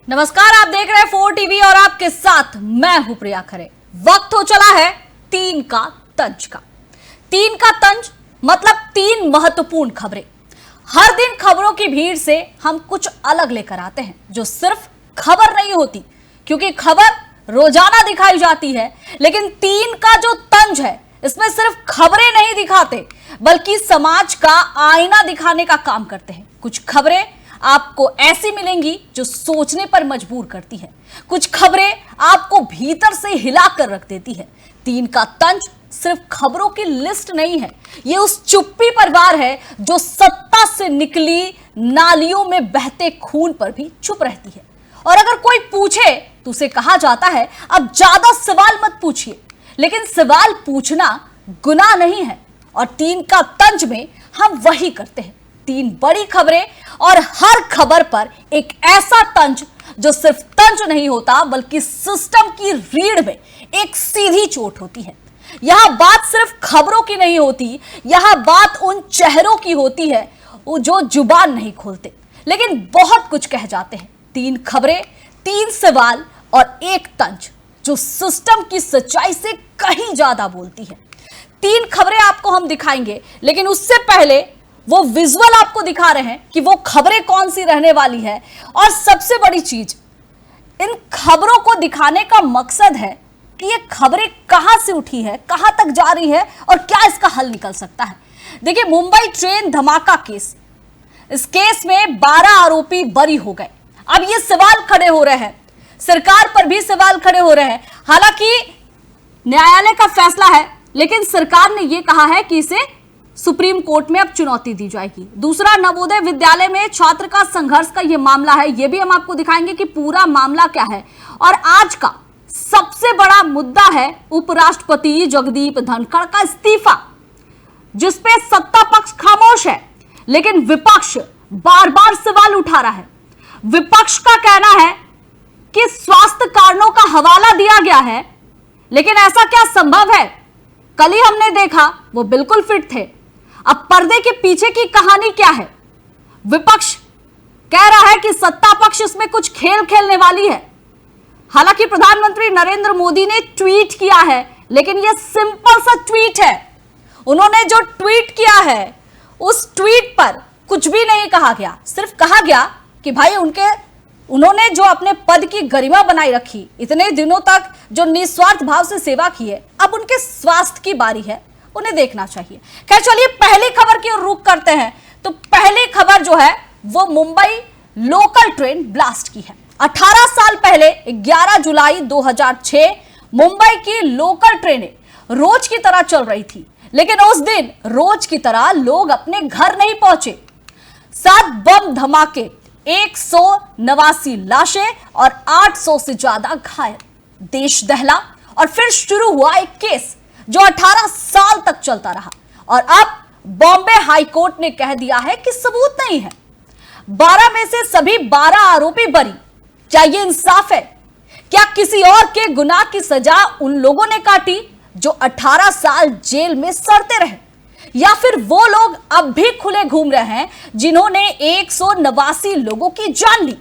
नमस्कार, आप देख रहे हैं 4 टीवी और आपके साथ मैं हूं प्रिया खरे। वक्त हो चला है तीन का तंज का। तीन का तंज मतलब तीन महत्वपूर्ण खबरें। हर दिन खबरों की भीड़ से हम कुछ अलग लेकर आते हैं जो सिर्फ खबर नहीं होती, क्योंकि खबर रोजाना दिखाई जाती है, लेकिन तीन का जो तंज है इसमें सिर्फ खबरें नहीं दिखाते बल्कि समाज का आईना दिखाने का काम करते हैं। कुछ खबरें आपको ऐसी मिलेंगी जो सोचने पर मजबूर करती है, कुछ खबरें आपको भीतर से हिलाकर रख देती है। तीन का तंज सिर्फ खबरों की लिस्ट नहीं है, ये उस चुप्पी पर वार है जो सत्ता से निकली नालियों में बहते खून पर भी चुप रहती है। और अगर कोई पूछे तो उसे कहा जाता है अब ज्यादा सवाल मत पूछिए, लेकिन सवाल पूछना गुनाह नहीं है। और तीन का तंज में हम वही करते हैं, तीन बड़ी खबरें और हर खबर पर एक ऐसा तंज जो सिर्फ तंज नहीं होता बल्कि सिस्टम की रीढ़ में एक सीधी चोट होती है। यहां बात सिर्फ खबरों की नहीं होती, यहां बात उन चेहरों की होती है जो जुबान नहीं खोलते लेकिन बहुत कुछ कह जाते हैं। तीन खबरें, तीन सवाल और एक तंज जो सिस्टम की सच्चाई से कहीं ज्यादा बोलती है। तीन खबरें आपको हम दिखाएंगे, लेकिन उससे पहले वो विजुअल आपको दिखा रहे हैं कि वो खबरें कौन सी रहने वाली है। और सबसे बड़ी चीज, इन खबरों को दिखाने का मकसद है कि ये खबरें कहां से उठी है, कहां तक जा रही है और क्या इसका हल निकल सकता है। देखिए, मुंबई ट्रेन धमाका केस, इस केस में 12 आरोपी बरी हो गए। अब ये सवाल खड़े हो रहे हैं, सरकार पर भी सवाल खड़े हो रहे हैं। हालांकि न्यायालय का फैसला है, लेकिन सरकार ने यह कहा है कि इसे सुप्रीम कोर्ट में अब चुनौती दी जाएगी। दूसरा, नवोदय विद्यालय में छात्र का संघर्ष का यह मामला है, यह भी हम आपको दिखाएंगे कि पूरा मामला क्या है। और आज का सबसे बड़ा मुद्दा है उपराष्ट्रपति जगदीप धनखड़ का इस्तीफा, जिसपे सत्ता पक्ष खामोश है लेकिन विपक्ष बार बार सवाल उठा रहा है। विपक्ष का कहना है कि स्वास्थ्य कारणों का हवाला दिया गया है, लेकिन ऐसा क्या संभव है? कल ही हमने देखा वो बिल्कुल फिट थे। अब पर्दे के पीछे की कहानी क्या है? विपक्ष कह रहा है कि सत्ता पक्ष इसमें कुछ खेल खेलने वाली है। हालांकि प्रधानमंत्री नरेंद्र मोदी ने ट्वीट किया है, लेकिन यह सिंपल सा ट्वीट है। उन्होंने जो ट्वीट किया है उस ट्वीट पर कुछ भी नहीं कहा गया, सिर्फ कहा गया कि भाई उन्होंने जो अपने पद की गरिमा बनाई रखी, इतने दिनों तक जो निस्वार्थ भाव से सेवा की है, अब उनके स्वास्थ्य की बारी है, उन्हें देखना चाहिए। खैर, चलिए पहली खबर की ओर रुख करते हैं। तो पहली खबर जो है वो मुंबई लोकल ट्रेन ब्लास्ट की है। 18 साल पहले 11 जुलाई 2006 मुंबई की लोकल ट्रेनें रोज की तरह चल रही थी, लेकिन उस दिन रोज की तरह लोग अपने घर नहीं पहुंचे। 7 बम धमाके, 189 लाशें और 800 से ज्यादा घायल, देश दहला। और फिर शुरू हुआ एक केस जो 18 साल तक चलता रहा और अब बॉम्बे हाईकोर्ट ने कह दिया है कि सबूत नहीं है। 12 में से सभी 12 आरोपी बरी। क्या ये इंसाफ है? क्या किसी और के गुनाह की सजा उन लोगों ने काटी जो 18 साल जेल में सड़ते रहे, या फिर वो लोग अब भी खुले घूम रहे हैं जिन्होंने 189 लोगों की जान ली?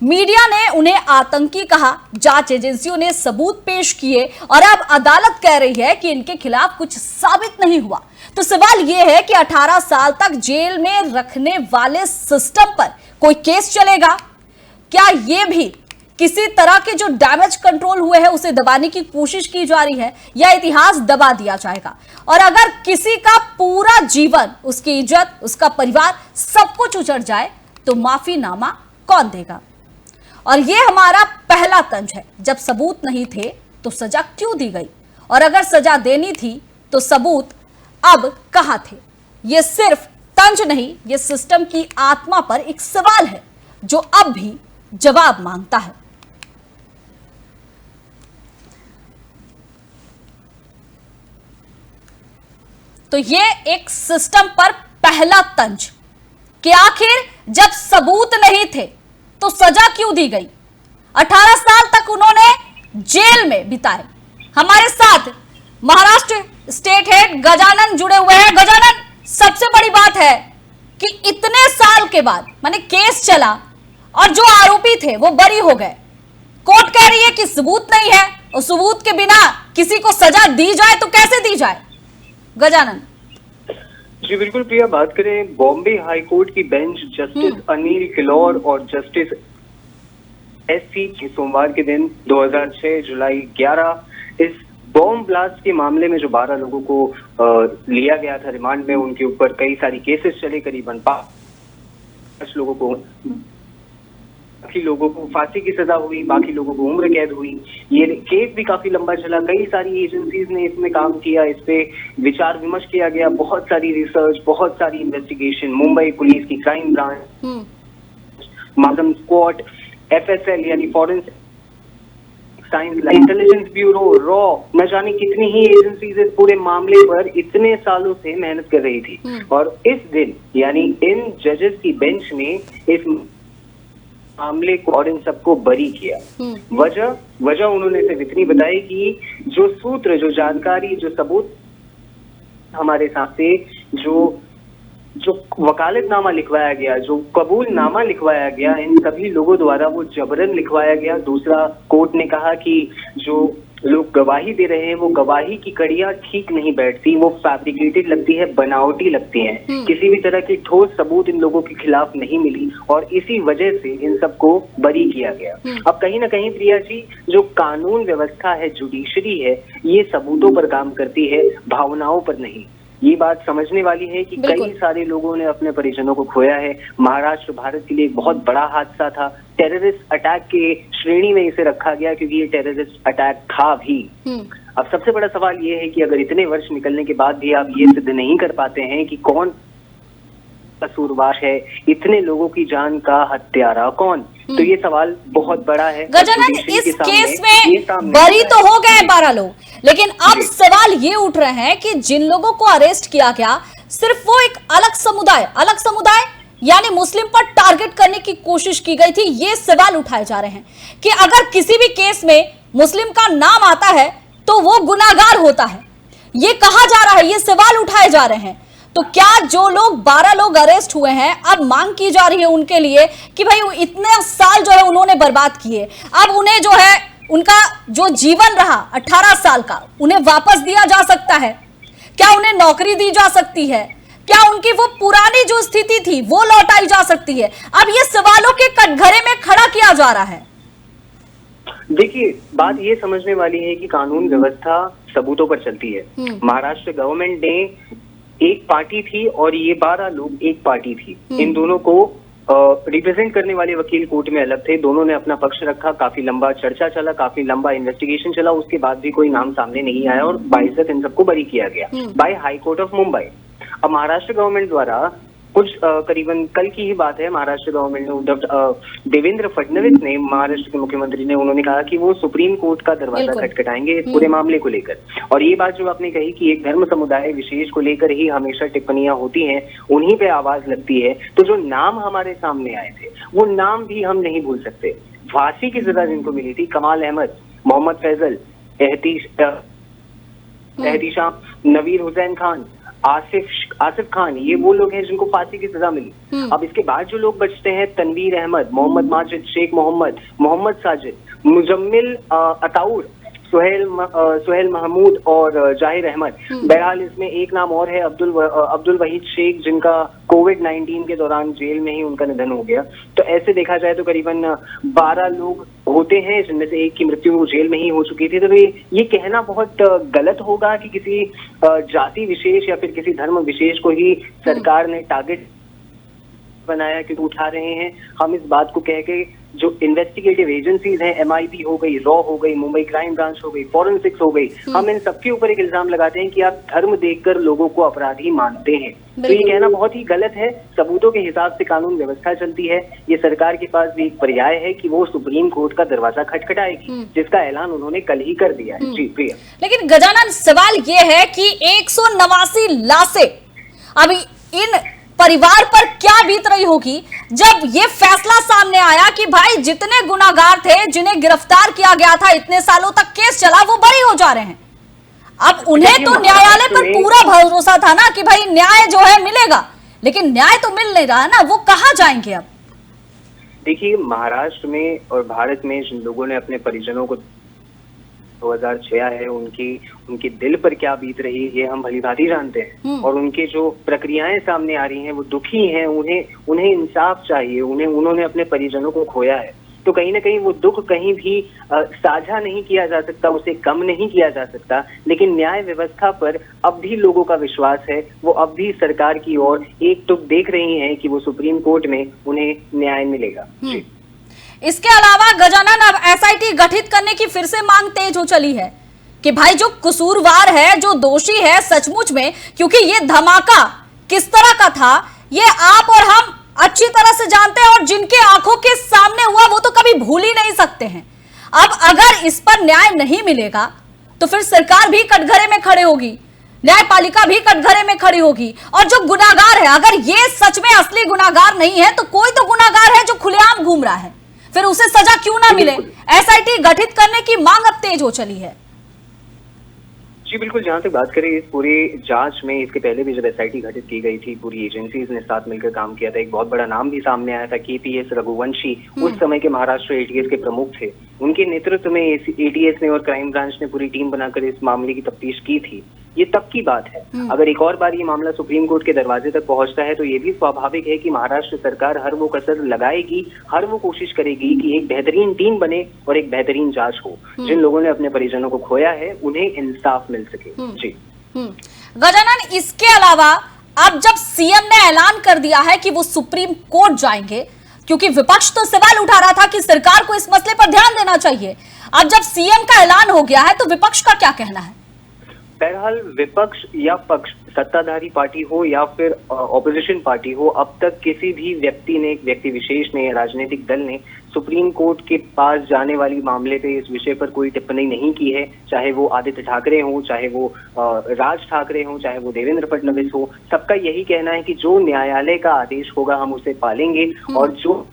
मीडिया ने उन्हें आतंकी कहा, जांच एजेंसियों ने सबूत पेश किए और अब अदालत कह रही है कि इनके खिलाफ कुछ साबित नहीं हुआ। तो सवाल यह है कि 18 साल तक जेल में रखने वाले सिस्टम पर कोई केस चलेगा? क्या यह भी किसी तरह के जो डैमेज कंट्रोल हुए हैं उसे दबाने की कोशिश की जा रही है, या इतिहास दबा दिया जाएगा? और अगर किसी का पूरा जीवन, उसकी इज्जत, उसका परिवार, सब कुछ उजड़ जाए तो माफीनामा कौन देगा? और यह हमारा पहला तंज है। जब सबूत नहीं थे तो सजा क्यों दी गई, और अगर सजा देनी थी तो सबूत अब कहां थे? यह सिर्फ तंज नहीं, यह सिस्टम की आत्मा पर एक सवाल है जो अब भी जवाब मांगता है। तो यह एक सिस्टम पर पहला तंज कि आखिर जब सबूत नहीं थे तो सजा क्यों दी गई? 18 साल तक उन्होंने जेल में बिताए। हमारे साथ महाराष्ट्र स्टेट हेड गजानन जुड़े हुए हैं। गजानन, सबसे बड़ी बात है कि इतने साल के बाद, माने केस चला और जो आरोपी थे वो बरी हो गए। कोर्ट कह रही है कि सबूत नहीं है और सबूत के बिना किसी को सजा दी जाए तो कैसे दी जाए? गजानन जी बिल्कुल प्रिया, बात करें बॉम्बे हाई कोर्ट की बेंच जस्टिस अनिल किलौर और जस्टिस एससी की सोमवार के दिन 2006 जुलाई 11 इस बॉम्ब ब्लास्ट के मामले में जो 12 लोगों को लिया गया था रिमांड में, उनके ऊपर कई सारी केसेस चले, करीबन 5 लोगों को, बाकी लोगों को फांसी की सजा हुई, बाकी लोगों को उम्र कैद हुई। ये केस भी काफी लंबा चला, कई सारी एजेंसीज ने इसमें काम किया, इस पे विचार विमर्श किया गया, बहुत सारी रिसर्च, बहुत सारी इन्वेस्टिगेशन, मुंबई पुलिस की crime branch, Madam squad, FSL यानी forensic science, intelligence bureau, raw, न जाने कितनी ही एजेंसीज इस पूरे मामले पर इतने सालों से मेहनत कर रही थी। और इस दिन यानी इन जजेस की बेंच ने इस मामले को और इन सबको बरी किया। वजह उन्होंने सिर्फ इतनी बताई कि जो सूत्र, जो जानकारी, जो सबूत हमारे सामने, जो वकालतनामा लिखवाया गया, जो कबूलनामा लिखवाया गया, इन सभी लोगों द्वारा वो जबरन लिखवाया गया। दूसरा, कोर्ट ने कहा कि जो लोग गवाही दे रहे हैं वो गवाही की कड़ियां ठीक नहीं बैठती, वो फैब्रिकेटेड लगती है, बनावटी लगती हैं, किसी भी तरह की ठोस सबूत इन लोगों के खिलाफ नहीं मिली और इसी वजह से इन सबको बरी किया गया। अब कहीं ना कहीं प्रिया जी, जो कानून व्यवस्था है, जुडिशरी है, ये सबूतों पर काम करती है, भावनाओं पर नहीं। ये बात समझने वाली है कि कई सारे लोगों ने अपने परिजनों को खोया है। महाराष्ट्र भारत के लिए एक बहुत बड़ा हादसा था, टेररिस्ट अटैक के श्रेणी में इसे रखा गया क्योंकि ये टेररिस्ट अटैक था भी। अब सबसे बड़ा सवाल ये है कि अगर इतने वर्ष निकलने के बाद भी आप ये सिद्ध नहीं कर पाते हैं कि कौन कसूरवार है, इतने लोगों की जान का हत्यारा कौन, तो ये सवाल बहुत बड़ा है। गजानन, इस केस में बरी तो हो गए 12 लोग, लेकिन अब सवाल ये उठ रहे हैं कि जिन लोगों को अरेस्ट किया गया सिर्फ वो एक अलग समुदाय यानी मुस्लिम पर टारगेट करने की कोशिश की गई थी। ये सवाल उठाए जा रहे हैं कि अगर किसी भी केस में मुस्लिम का नाम आता है तो वो गुनाहगार होता है, ये कहा जा रहा है, ये सवाल उठाए जा रहे हैं। तो क्या जो लोग 12 लोग अरेस्ट हुए हैं, अब मांग की जा रही है उनके लिए कि भाई इतने साल जो है उन्होंने बर्बाद किए, अब उन्हें जो है उनका जो जीवन रहा 18 साल का उन्हें वापस दिया जा सकता है? क्या उन्हें नौकरी दी जा सकती है? क्या उनकी वो पुरानी जो स्थिति थी वो लौटाई जा सकती है? अब ये सवालों के कटघरे में खड़ा किया जा रहा है। देखिए, बात ये समझने वाली है कि कानून व्यवस्था सबूतों पर चलती है। महाराष्ट्र गवर्नमेंट ने एक पार्टी थी और ये 12 लोग एक पार्टी थी। इन दोनों को रिप्रेजेंट करने वाले वकील कोर्ट में अलग थे, दोनों ने अपना पक्ष रखा, काफी लंबा चर्चा चला, काफी लंबा इन्वेस्टिगेशन चला, उसके बाद भी कोई नाम सामने नहीं आया और बाइज्जत इन सबको बरी किया गया by high court of Mumbai. अब महाराष्ट्र गवर्नमेंट द्वारा कुछ करीबन कल की ही बात है, महाराष्ट्र गवर्नमेंट ने देवेंद्र फडणवीस ने, महाराष्ट्र के मुख्यमंत्री ने, उन्होंने कहा कि वो सुप्रीम कोर्ट का दरवाजा खटखटाएंगे इस पूरे मामले को लेकर। और ये बात जो आपने कही कि एक धर्म समुदाय विशेष को लेकर ही हमेशा टिप्पणियां होती हैं, उन्हीं पे आवाज लगती है, तो जो नाम हमारे सामने आए थे वो नाम भी हम नहीं भूल सकते। फांसी की सजा जिनको मिली थी, कमाल अहमद, मोहम्मद फैजल, एहतिशाम, नवीर हुसैन खान, आसिफ खान, ये वो लोग हैं जिनको फांसी की सजा मिली। अब इसके बाद जो लोग बचते हैं, तनवीर अहमद, मोहम्मद माजिद, शेख मोहम्मद, मोहम्मद साजिद, मुजम्मिल अताउर, सुहेल महमूद और जाहिर अहमद। बहरहाल इसमें एक नाम और है, अब्दुल वहीद शेख, जिनका कोविड-19 के दौरान जेल में ही उनका निधन हो गया। तो ऐसे देखा जाए तो करीबन 12 लोग होते हैं, जिनमें से एक की मृत्यु जेल में ही हो चुकी थी। तो ये कहना बहुत गलत होगा कि किसी जाति विशेष या फिर किसी धर्म विशेष को ही सरकार ने टारगेट बनाया क्योंकि उठा रहे हैं। हम इस बात को कह के जो इन्वेस्टिगेटिव एजेंसीज हैं, MIB हो गई, रॉ हो गई, मुंबई क्राइम ब्रांच हो गई, फॉरेंसिक्स हो गई, हम इन सबके ऊपर एक इल्जाम लगाते हैं कि आप धर्म देखकर लोगों को अपराधी मानते हैं। तो ये कहना बहुत ही गलत है। सबूतों के हिसाब से कानून व्यवस्था चलती है। ये सरकार के पास भी एक पर्याय है कि वो सुप्रीम कोर्ट का दरवाजा खटखटाएगी, जिसका ऐलान उन्होंने कल ही कर दिया है। जी प्रिया। लेकिन गजानन, सवाल ये है कि 189 लाशें अभी इन परिवार पर क्या बीत रही होगी जब ये फैसला सामने आया कि भाई जितने गुनाहगार थे, जिन्हें गिरफ्तार किया गया था, इतने सालों तक केस चला, वो बरी हो जा रहे हैं। अब उन्हें तो न्यायालय पर पूरा भरोसा था ना कि भाई न्याय जो है मिलेगा, लेकिन न्याय तो मिल नहीं रहा ना, वो कहाँ जाएंगे अब? देखिए, महाराष्ट्र में और भारत में जिन लोगों ने अपने परिजनों को 2006 है, उनके दिल पर क्या बीत रही है ये हम भलीभांति जानते हैं। और उनके जो प्रक्रियाएं सामने आ रही हैं वो दुखी हैं, उन्हें इंसाफ चाहिए, उन्होंने अपने परिजनों को खोया है। तो कहीं ना कहीं वो दुख कहीं भी साझा नहीं किया जा सकता, उसे कम नहीं किया जा सकता। लेकिन न्याय व्यवस्था पर अब भी लोगों का विश्वास है, वो अब भी सरकार की ओर एक टुक देख रही हैं कि वो सुप्रीम कोर्ट में उन्हें न्याय मिलेगा। जी। इसके अलावा गजानन, अब एसआईटी गठित करने की फिर से मांग तेज हो चली है कि भाई जो कसूरवार है, जो दोषी है सचमुच में, क्योंकि ये धमाका किस तरह का था ये आप और हम अच्छी तरह से जानते हैं और जिनके आंखों के सामने हुआ वो तो कभी भूल ही नहीं सकते हैं। अब अगर इस पर न्याय नहीं मिलेगा तो फिर सरकार भी कटघरे में खड़े होगी, न्यायपालिका भी कटघरे में खड़ी होगी। और जो गुनाहगार है, अगर ये सच में असली गुनाहगार नहीं है तो कोई तो गुनाहगार है जो खुलेआम घूम रहा है, फिर उसे सजा क्यों ना मिले। एसआईटी गठित करने की मांग अब तेज हो चली है। जी बिल्कुल, जहां तक बात करें इस पूरे जांच में, इसके पहले भी जब एसआईटी गठित की गई थी, पूरी एजेंसीज ने साथ मिलकर काम किया था। एक बहुत बड़ा नाम भी सामने आया था, केपीएस रघुवंशी, उस समय के महाराष्ट्र एटीएस के प्रमुख थे। उनके नेतृत्व में एटीएस ने और क्राइम ब्रांच ने पूरी टीम बनाकर इस मामले की तफ्तीश की थी। ये तब की बात है। अगर एक और बार ये मामला सुप्रीम कोर्ट के दरवाजे तक पहुंचता है तो ये भी स्वाभाविक है कि महाराष्ट्र सरकार हर वो कसर लगाएगी, हर वो कोशिश करेगी कि एक बेहतरीन टीम बने और एक बेहतरीन जांच हो। जिन लोगों ने अपने परिजनों को खोया है उन्हें इंसाफ मिल सके। जी गजानन, इसके अलावा अब जब सीएम ने ऐलान कर दिया है कि वो सुप्रीम कोर्ट जाएंगे, क्योंकि विपक्ष तो सवाल उठा रहा था कि सरकार को इस मसले पर ध्यान देना चाहिए, अब जब सीएम का ऐलान हो गया है तो विपक्ष का क्या कहना है? बहरहाल विपक्ष या पक्ष, सत्ताधारी पार्टी हो या फिर ऑपोजिशन पार्टी हो, अब तक किसी भी व्यक्ति विशेष ने, राजनीतिक दल ने सुप्रीम कोर्ट के पास जाने वाली मामले पे इस विषय पर कोई टिप्पणी नहीं की है। चाहे वो आदित्य ठाकरे हो, चाहे वो राज ठाकरे हो, चाहे वो देवेंद्र फडणवीस हो, सबका यही कहना है कि जो न्यायालय का आदेश होगा हम उसे पालेंगे। और जो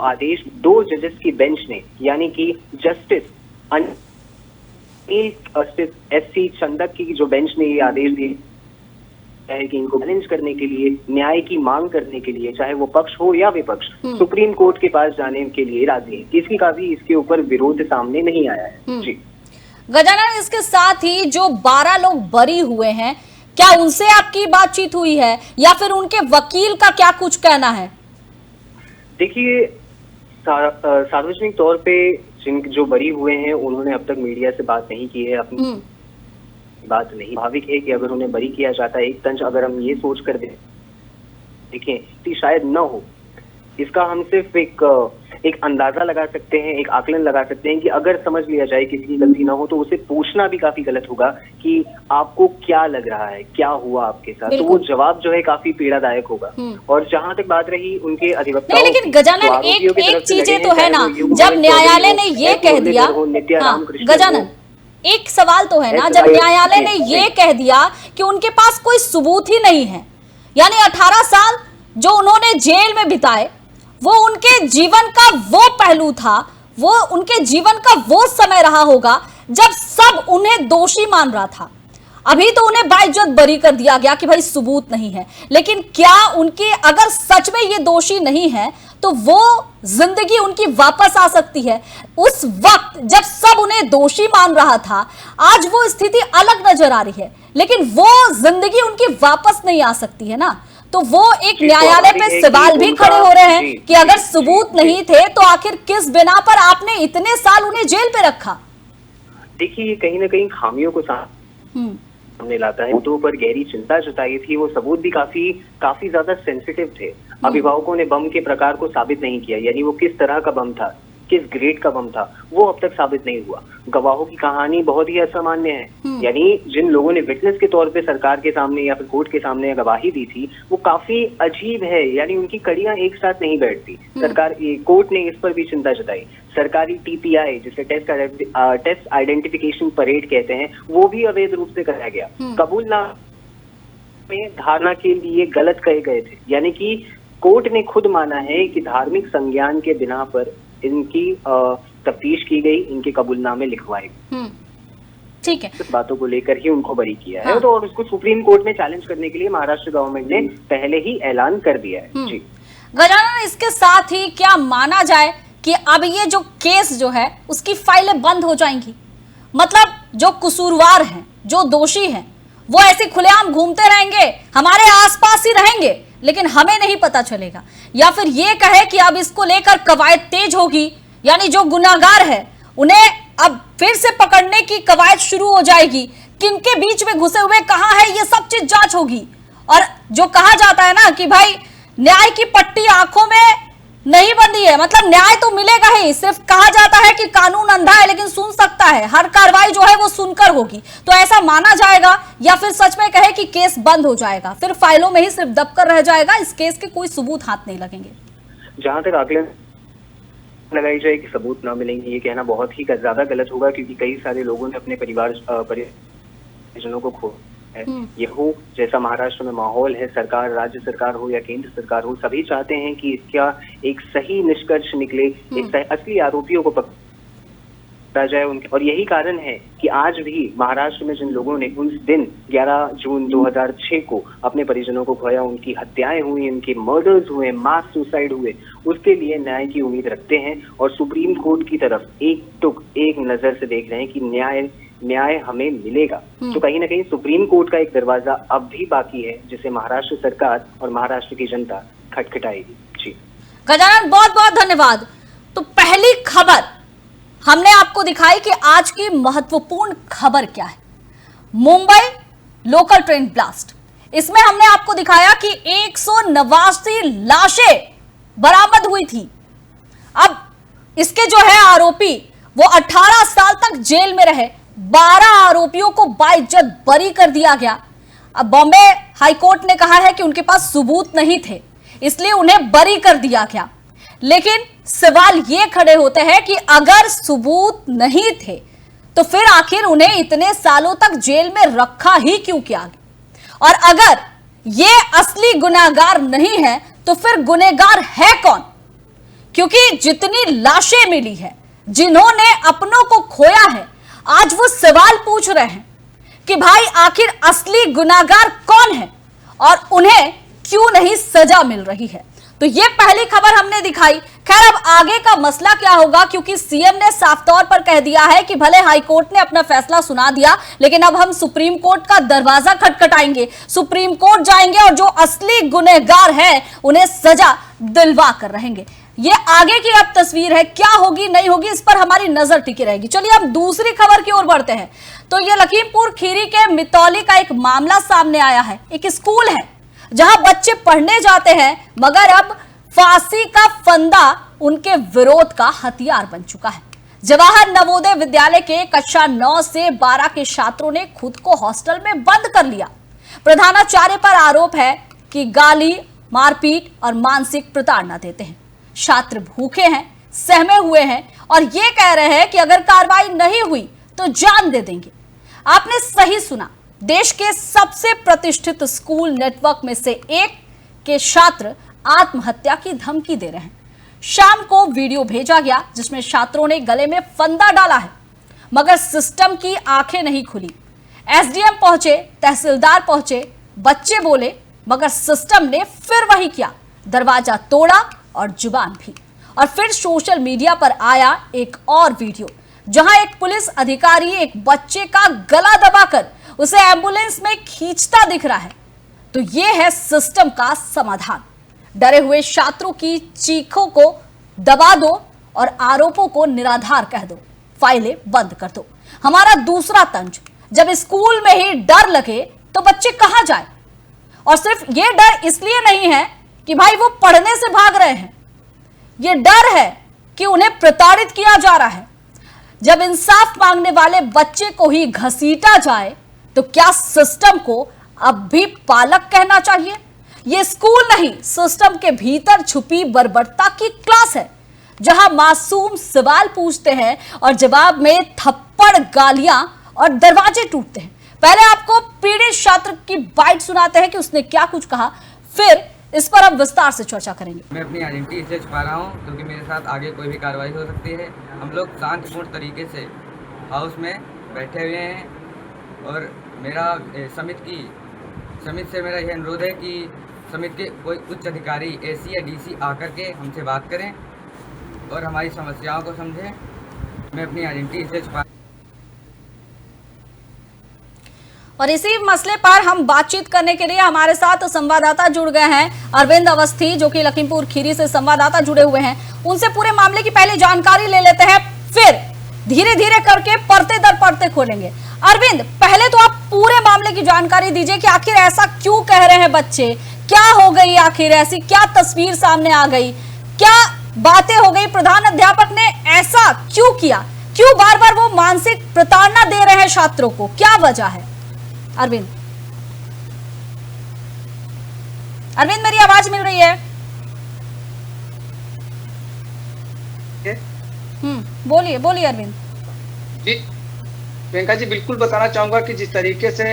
आदेश 2 जजेस की बेंच ने, यानी कि जस्टिस एससी चंदक की जो बेंच ने ये आदेश दिया है कि इनको चैलेंज करने के लिए, न्याय की मांग करने के लिए, चाहे वो पक्ष हो या विपक्ष, सुप्रीम कोर्ट के पास जाने के लिए राजी है। किसी का भी इसके ऊपर विरोध सामने नहीं आया है। जी गजानन, इसके साथ ही जो 12 लोग बरी हुए हैं, क्या उनसे आपकी बातचीत हुई है या फिर उनके वकील का क्या कुछ कहना है? देखिए, सार्वजनिक तौर पे जो बरी हुए हैं उन्होंने अब तक मीडिया से बात नहीं की है, अपनी बात नहीं। स्वाभाविक है कि अगर उन्हें बरी किया जाता है, एक तंज अगर हम ये सोच कर देखें कि शायद न हो, इसका हम सिर्फ एक अंदाजा लगा सकते हैं, एक आकलन लगा सकते हैं कि अगर समझ लिया जाए किसी की गलती ना हो तो उसे पूछना भी काफी गलत होगा कि आपको क्या लग रहा है, क्या हुआ आपके साथ, तो वो जवाब जो है काफी पीड़ादायक होगा। और जहां तक बात रही उनके अधिवक्ता, नहीं, लेकिन गजानन एक चीजें तो है ना, जब न्यायालय ने ये कह दिया, गजानन एक सवाल तो है ना, जब न्यायालय ने ये कह दिया कि उनके पास कोई सबूत ही नहीं है, यानी 18 साल जो उन्होंने जेल में बिताए वो उनके जीवन का वो पहलू था, वो उनके जीवन का वो समय रहा होगा जब सब उन्हें दोषी मान रहा था। अभी तो उन्हें बाइज्जत बरी कर दिया गया कि भाई सबूत नहीं है, लेकिन क्या उनके, अगर सच में ये दोषी नहीं है तो वो जिंदगी उनकी वापस आ सकती है? उस वक्त जब सब उन्हें दोषी मान रहा था, आज वो स्थिति अलग नजर आ रही है, लेकिन वो जिंदगी उनकी वापस नहीं आ सकती है ना। तो वो एक न्यायालय पे सवाल भी खड़े हो रहे हैं कि अगर सबूत नहीं थे तो आखिर किस बिना पर आपने इतने साल उन्हें जेल पे रखा? देखिए, ये कहीं ना कहीं खामियों को सामने लाता है। मुद्दों पर गहरी चिंता जताई थी, वो सबूत भी काफी ज्यादा सेंसिटिव थे। अभिभावकों ने बम के प्रकार को साबित नहीं किया, यानी वो किस तरह का बम था, किस ग्रेड का बम था, वो अब तक साबित नहीं हुआ। गवाहों की कहानी बहुत ही असामान्य है, यानी जिन लोगों ने विटनेस के तौर पे सरकार के सामने या फिर कोर्ट के सामने गवाही दी थी वो काफी अजीब है, यानी उनकी कड़ियां एक साथ नहीं बैठती। कोर्ट ने इस पर भी चिंता जताई। सरकारी टीपीआई, जिसे टेस्ट आइडेंटिफिकेशन परेड कहते हैं, वो भी अवैध रूप से कराया गया। कबूलनामे में धारणा के लिए गलत कहे गए थे, यानी कि कोर्ट ने खुद माना है कि धार्मिक संज्ञान के बिना पर इनकी तफ्तीश की गई, इनके कबूलनामे लिखवाए गए। ठीक है, इस बातों को लेकर ही उनको बरी किया है। तो और उसको सुप्रीम कोर्ट में चैलेंज करने के लिए महाराष्ट्र गवर्नमेंट ने पहले ही ऐलान कर दिया है। जी गजानन, इसके साथ ही क्या माना जाए कि अब ये जो केस जो है उसकी फाइलें बंद हो जाएंगी? मतलब जो कसूरवार हैं, जो दोषी हैं, वो ऐसे खुलेआम घूमते रहेंगे, हमारे आसपास ही रहेंगे, लेकिन हमें नहीं पता चलेगा? या फिर ये कहे कि अब इसको लेकर कवायद तेज होगी, यानी जो गुनाहगार है उन्हें अब फिर से पकड़ने की कवायद शुरू हो जाएगी, किनके बीच में घुसे हुए कहां है, ये सब चीज जांच होगी। और जो कहा जाता है ना कि भाई न्याय की पट्टी आंखों में नहीं बंधी है, मतलब न्याय तो मिलेगा ही। सिर्फ कहा जाता है कि कानून अंधा है लेकिन सुन सकता है, हर कार्रवाई जो है वो सुनकर होगी। तो ऐसा माना जाएगा या फिर सच में कहे कि केस बंद हो जाएगा, फिर फाइलों में ही सिर्फ दबकर रह जाएगा, इस केस के कोई सबूत हाथ नहीं लगेंगे? जहां तक आकलन लगाई जाए कि सबूत न मिलेंगे, ये कहना बहुत ही ज्यादा गलत होगा, क्योंकि कई सारे लोगों ने अपने परिजनों को खो है। ये हो जैसा महाराष्ट्र में माहौल है, सरकार, राज्य सरकार हो या केंद्र सरकार हो, सभी चाहते हैं कि इसका एक सही निष्कर्ष निकले, एक असली आरोपियों को पकड़ा जाए उनके। और यही कारण है कि आज भी महाराष्ट्र में जिन लोगों ने उस दिन 11 जून 2006 को अपने परिजनों को खोया, उनकी हत्याएं हुई, उनके मर्डर्स हुए, मास सुसाइड हुए, उसके लिए न्याय की उम्मीद रखते हैं और सुप्रीम कोर्ट की तरफ एक नजर से देख रहे हैं कि न्याय हमें मिलेगा। तो कहीं ना कहीं सुप्रीम कोर्ट का एक दरवाजा अब भी बाकी है, जिसे महाराष्ट्र सरकार और महाराष्ट्र की जनता खटखटाएगी। जी गजानन, बहुत बहुत धन्यवाद। तो पहली खबर हमने आपको दिखाई कि आज की महत्वपूर्ण खबर क्या है। मुंबई लोकल ट्रेन ब्लास्ट, इसमें हमने आपको दिखाया कि 189 लाशें बरामद हुई थी। अब इसके जो है आरोपी वो 18 साल तक जेल में रहे, 12 आरोपियों को बाइज्जत बरी कर दिया गया। अब बॉम्बे हाईकोर्ट ने कहा है कि उनके पास सबूत नहीं थे, इसलिए उन्हें बरी कर दिया गया। लेकिन सवाल ये खड़े होते हैं कि अगर सबूत नहीं थे तो फिर आखिर उन्हें इतने सालों तक जेल में रखा ही क्यों किया गया? और अगर ये असली गुनहगार नहीं है तो फिर गुनहगार है कौन? क्योंकि जितनी लाशें मिली है, जिन्होंने अपनों को खोया है, आज वो सवाल पूछ रहे हैं कि भाई आखिर असली गुनहगार कौन है और उन्हें क्यों नहीं सजा मिल रही है। तो ये पहली खबर हमने दिखाई। खैर, अब आगे का मसला क्या होगा, क्योंकि सीएम ने साफ तौर पर कह दिया है कि भले हाईकोर्ट ने अपना फैसला सुना दिया, लेकिन अब हम सुप्रीम कोर्ट का दरवाजा खटखटाएंगे, सुप्रीम कोर्ट जाएंगे और जो असली गुनहगार है उन्हें सजा दिलवा कर रहेंगे। ये आगे की अब तस्वीर है, क्या होगी नहीं होगी इस पर हमारी नजर टिकी रहेगी। चलिए अब दूसरी खबर की ओर बढ़ते हैं। तो ये लखीमपुर खीरी के मितौली का एक मामला सामने आया है। एक स्कूल है जहां बच्चे पढ़ने जाते हैं, मगर अब फांसी का फंदा उनके विरोध का हथियार बन चुका है। जवाहर नवोदय विद्यालय के कक्षा 9 से 12 के छात्रों ने खुद को हॉस्टल में बंद कर लिया। प्रधानाचार्य पर आरोप है कि गाली, मारपीट और मानसिक प्रताड़ना देते हैं। छात्र भूखे हैं, सहमे हुए हैं और ये कह रहे हैं कि अगर कार्रवाई नहीं हुई तो जान दे देंगे। आपने सही सुना, देश के सबसे प्रतिष्ठित स्कूल नेटवर्क में से एक के छात्र आत्महत्या की धमकी दे रहे हैं। शाम को वीडियो भेजा गया जिसमें छात्रों ने गले में फंदा डाला है, मगर सिस्टम की आंखें नहीं खुली। एसडीएम पहुंचे, तहसीलदार पहुंचे, बच्चे बोले, मगर सिस्टम ने फिर वही किया, दरवाजा तोड़ा और जुबान भी। और फिर सोशल मीडिया पर आया एक और वीडियो जहां एक पुलिस अधिकारी एक बच्चे का गला दबाकर उसे एम्बुलेंस में खींचता दिख रहा है। तो यह है सिस्टम का समाधान। डरे हुए छात्रों की चीखों को दबा दो और आरोपों को निराधार कह दो, फाइलें बंद कर दो। हमारा दूसरा तंज, जब स्कूल में ही डर लगे तो बच्चे कहां जाए? और सिर्फ यह डर इसलिए नहीं है कि भाई वो पढ़ने से भाग रहे हैं, यह डर है कि उन्हें प्रताड़ित किया जा रहा है। जब इंसाफ मांगने वाले बच्चे को ही घसीटा जाए तो क्या सिस्टम को अब भी पालक कहना चाहिए? यह स्कूल नहीं, सिस्टम के भीतर छुपी बर्बरता की क्लास है, जहां मासूम सवाल पूछते हैं और जवाब में थप्पड़, गालियां और दरवाजे टूटते हैं। पहले आपको पीड़ित छात्र की बाइट सुनाते हैं कि उसने क्या कुछ कहा, फिर इस पर अब विस्तार से चर्चा करेंगे। मैं अपनी आइडेंटिटी इसलिए छुपा रहा हूँ क्योंकि मेरे साथ आगे कोई भी कार्रवाई हो सकती है। हम लोग शांतिपूर्ण तरीके से हाउस में बैठे हुए हैं और मेरा समिति से मेरा यह अनुरोध है कि समिति के कोई उच्च अधिकारी एसी या डीसी आकर के हमसे बात करें और हमारी समस्याओं को समझें। मैं अपनी आइडेंटिटी से छुपा। और इसी मसले पर हम बातचीत करने के लिए हमारे साथ संवाददाता जुड़ गए हैं अरविंद अवस्थी, जो कि लखीमपुर खीरी से संवाददाता जुड़े हुए हैं। उनसे पूरे मामले की पहले जानकारी ले लेते हैं, फिर धीरे धीरे करके परते दर परते खोलेंगे। अरविंद, पहले तो आप पूरे मामले की जानकारी दीजिए कि आखिर ऐसा क्यों कह रहे हैं बच्चे, क्या हो गई, आखिर ऐसी क्या तस्वीर सामने आ गई, क्या बातें हो गई, प्रधान अध्यापक ने ऐसा क्यों किया, क्यों बार बार वो मानसिक प्रताड़ना दे रहे हैं छात्रों को, क्या वजह है? अरविंद, मेरी आवाज मिल रही है? बोलिए अरविंद जी। प्रियंका जी, बिल्कुल बताना चाहूंगा कि जिस तरीके से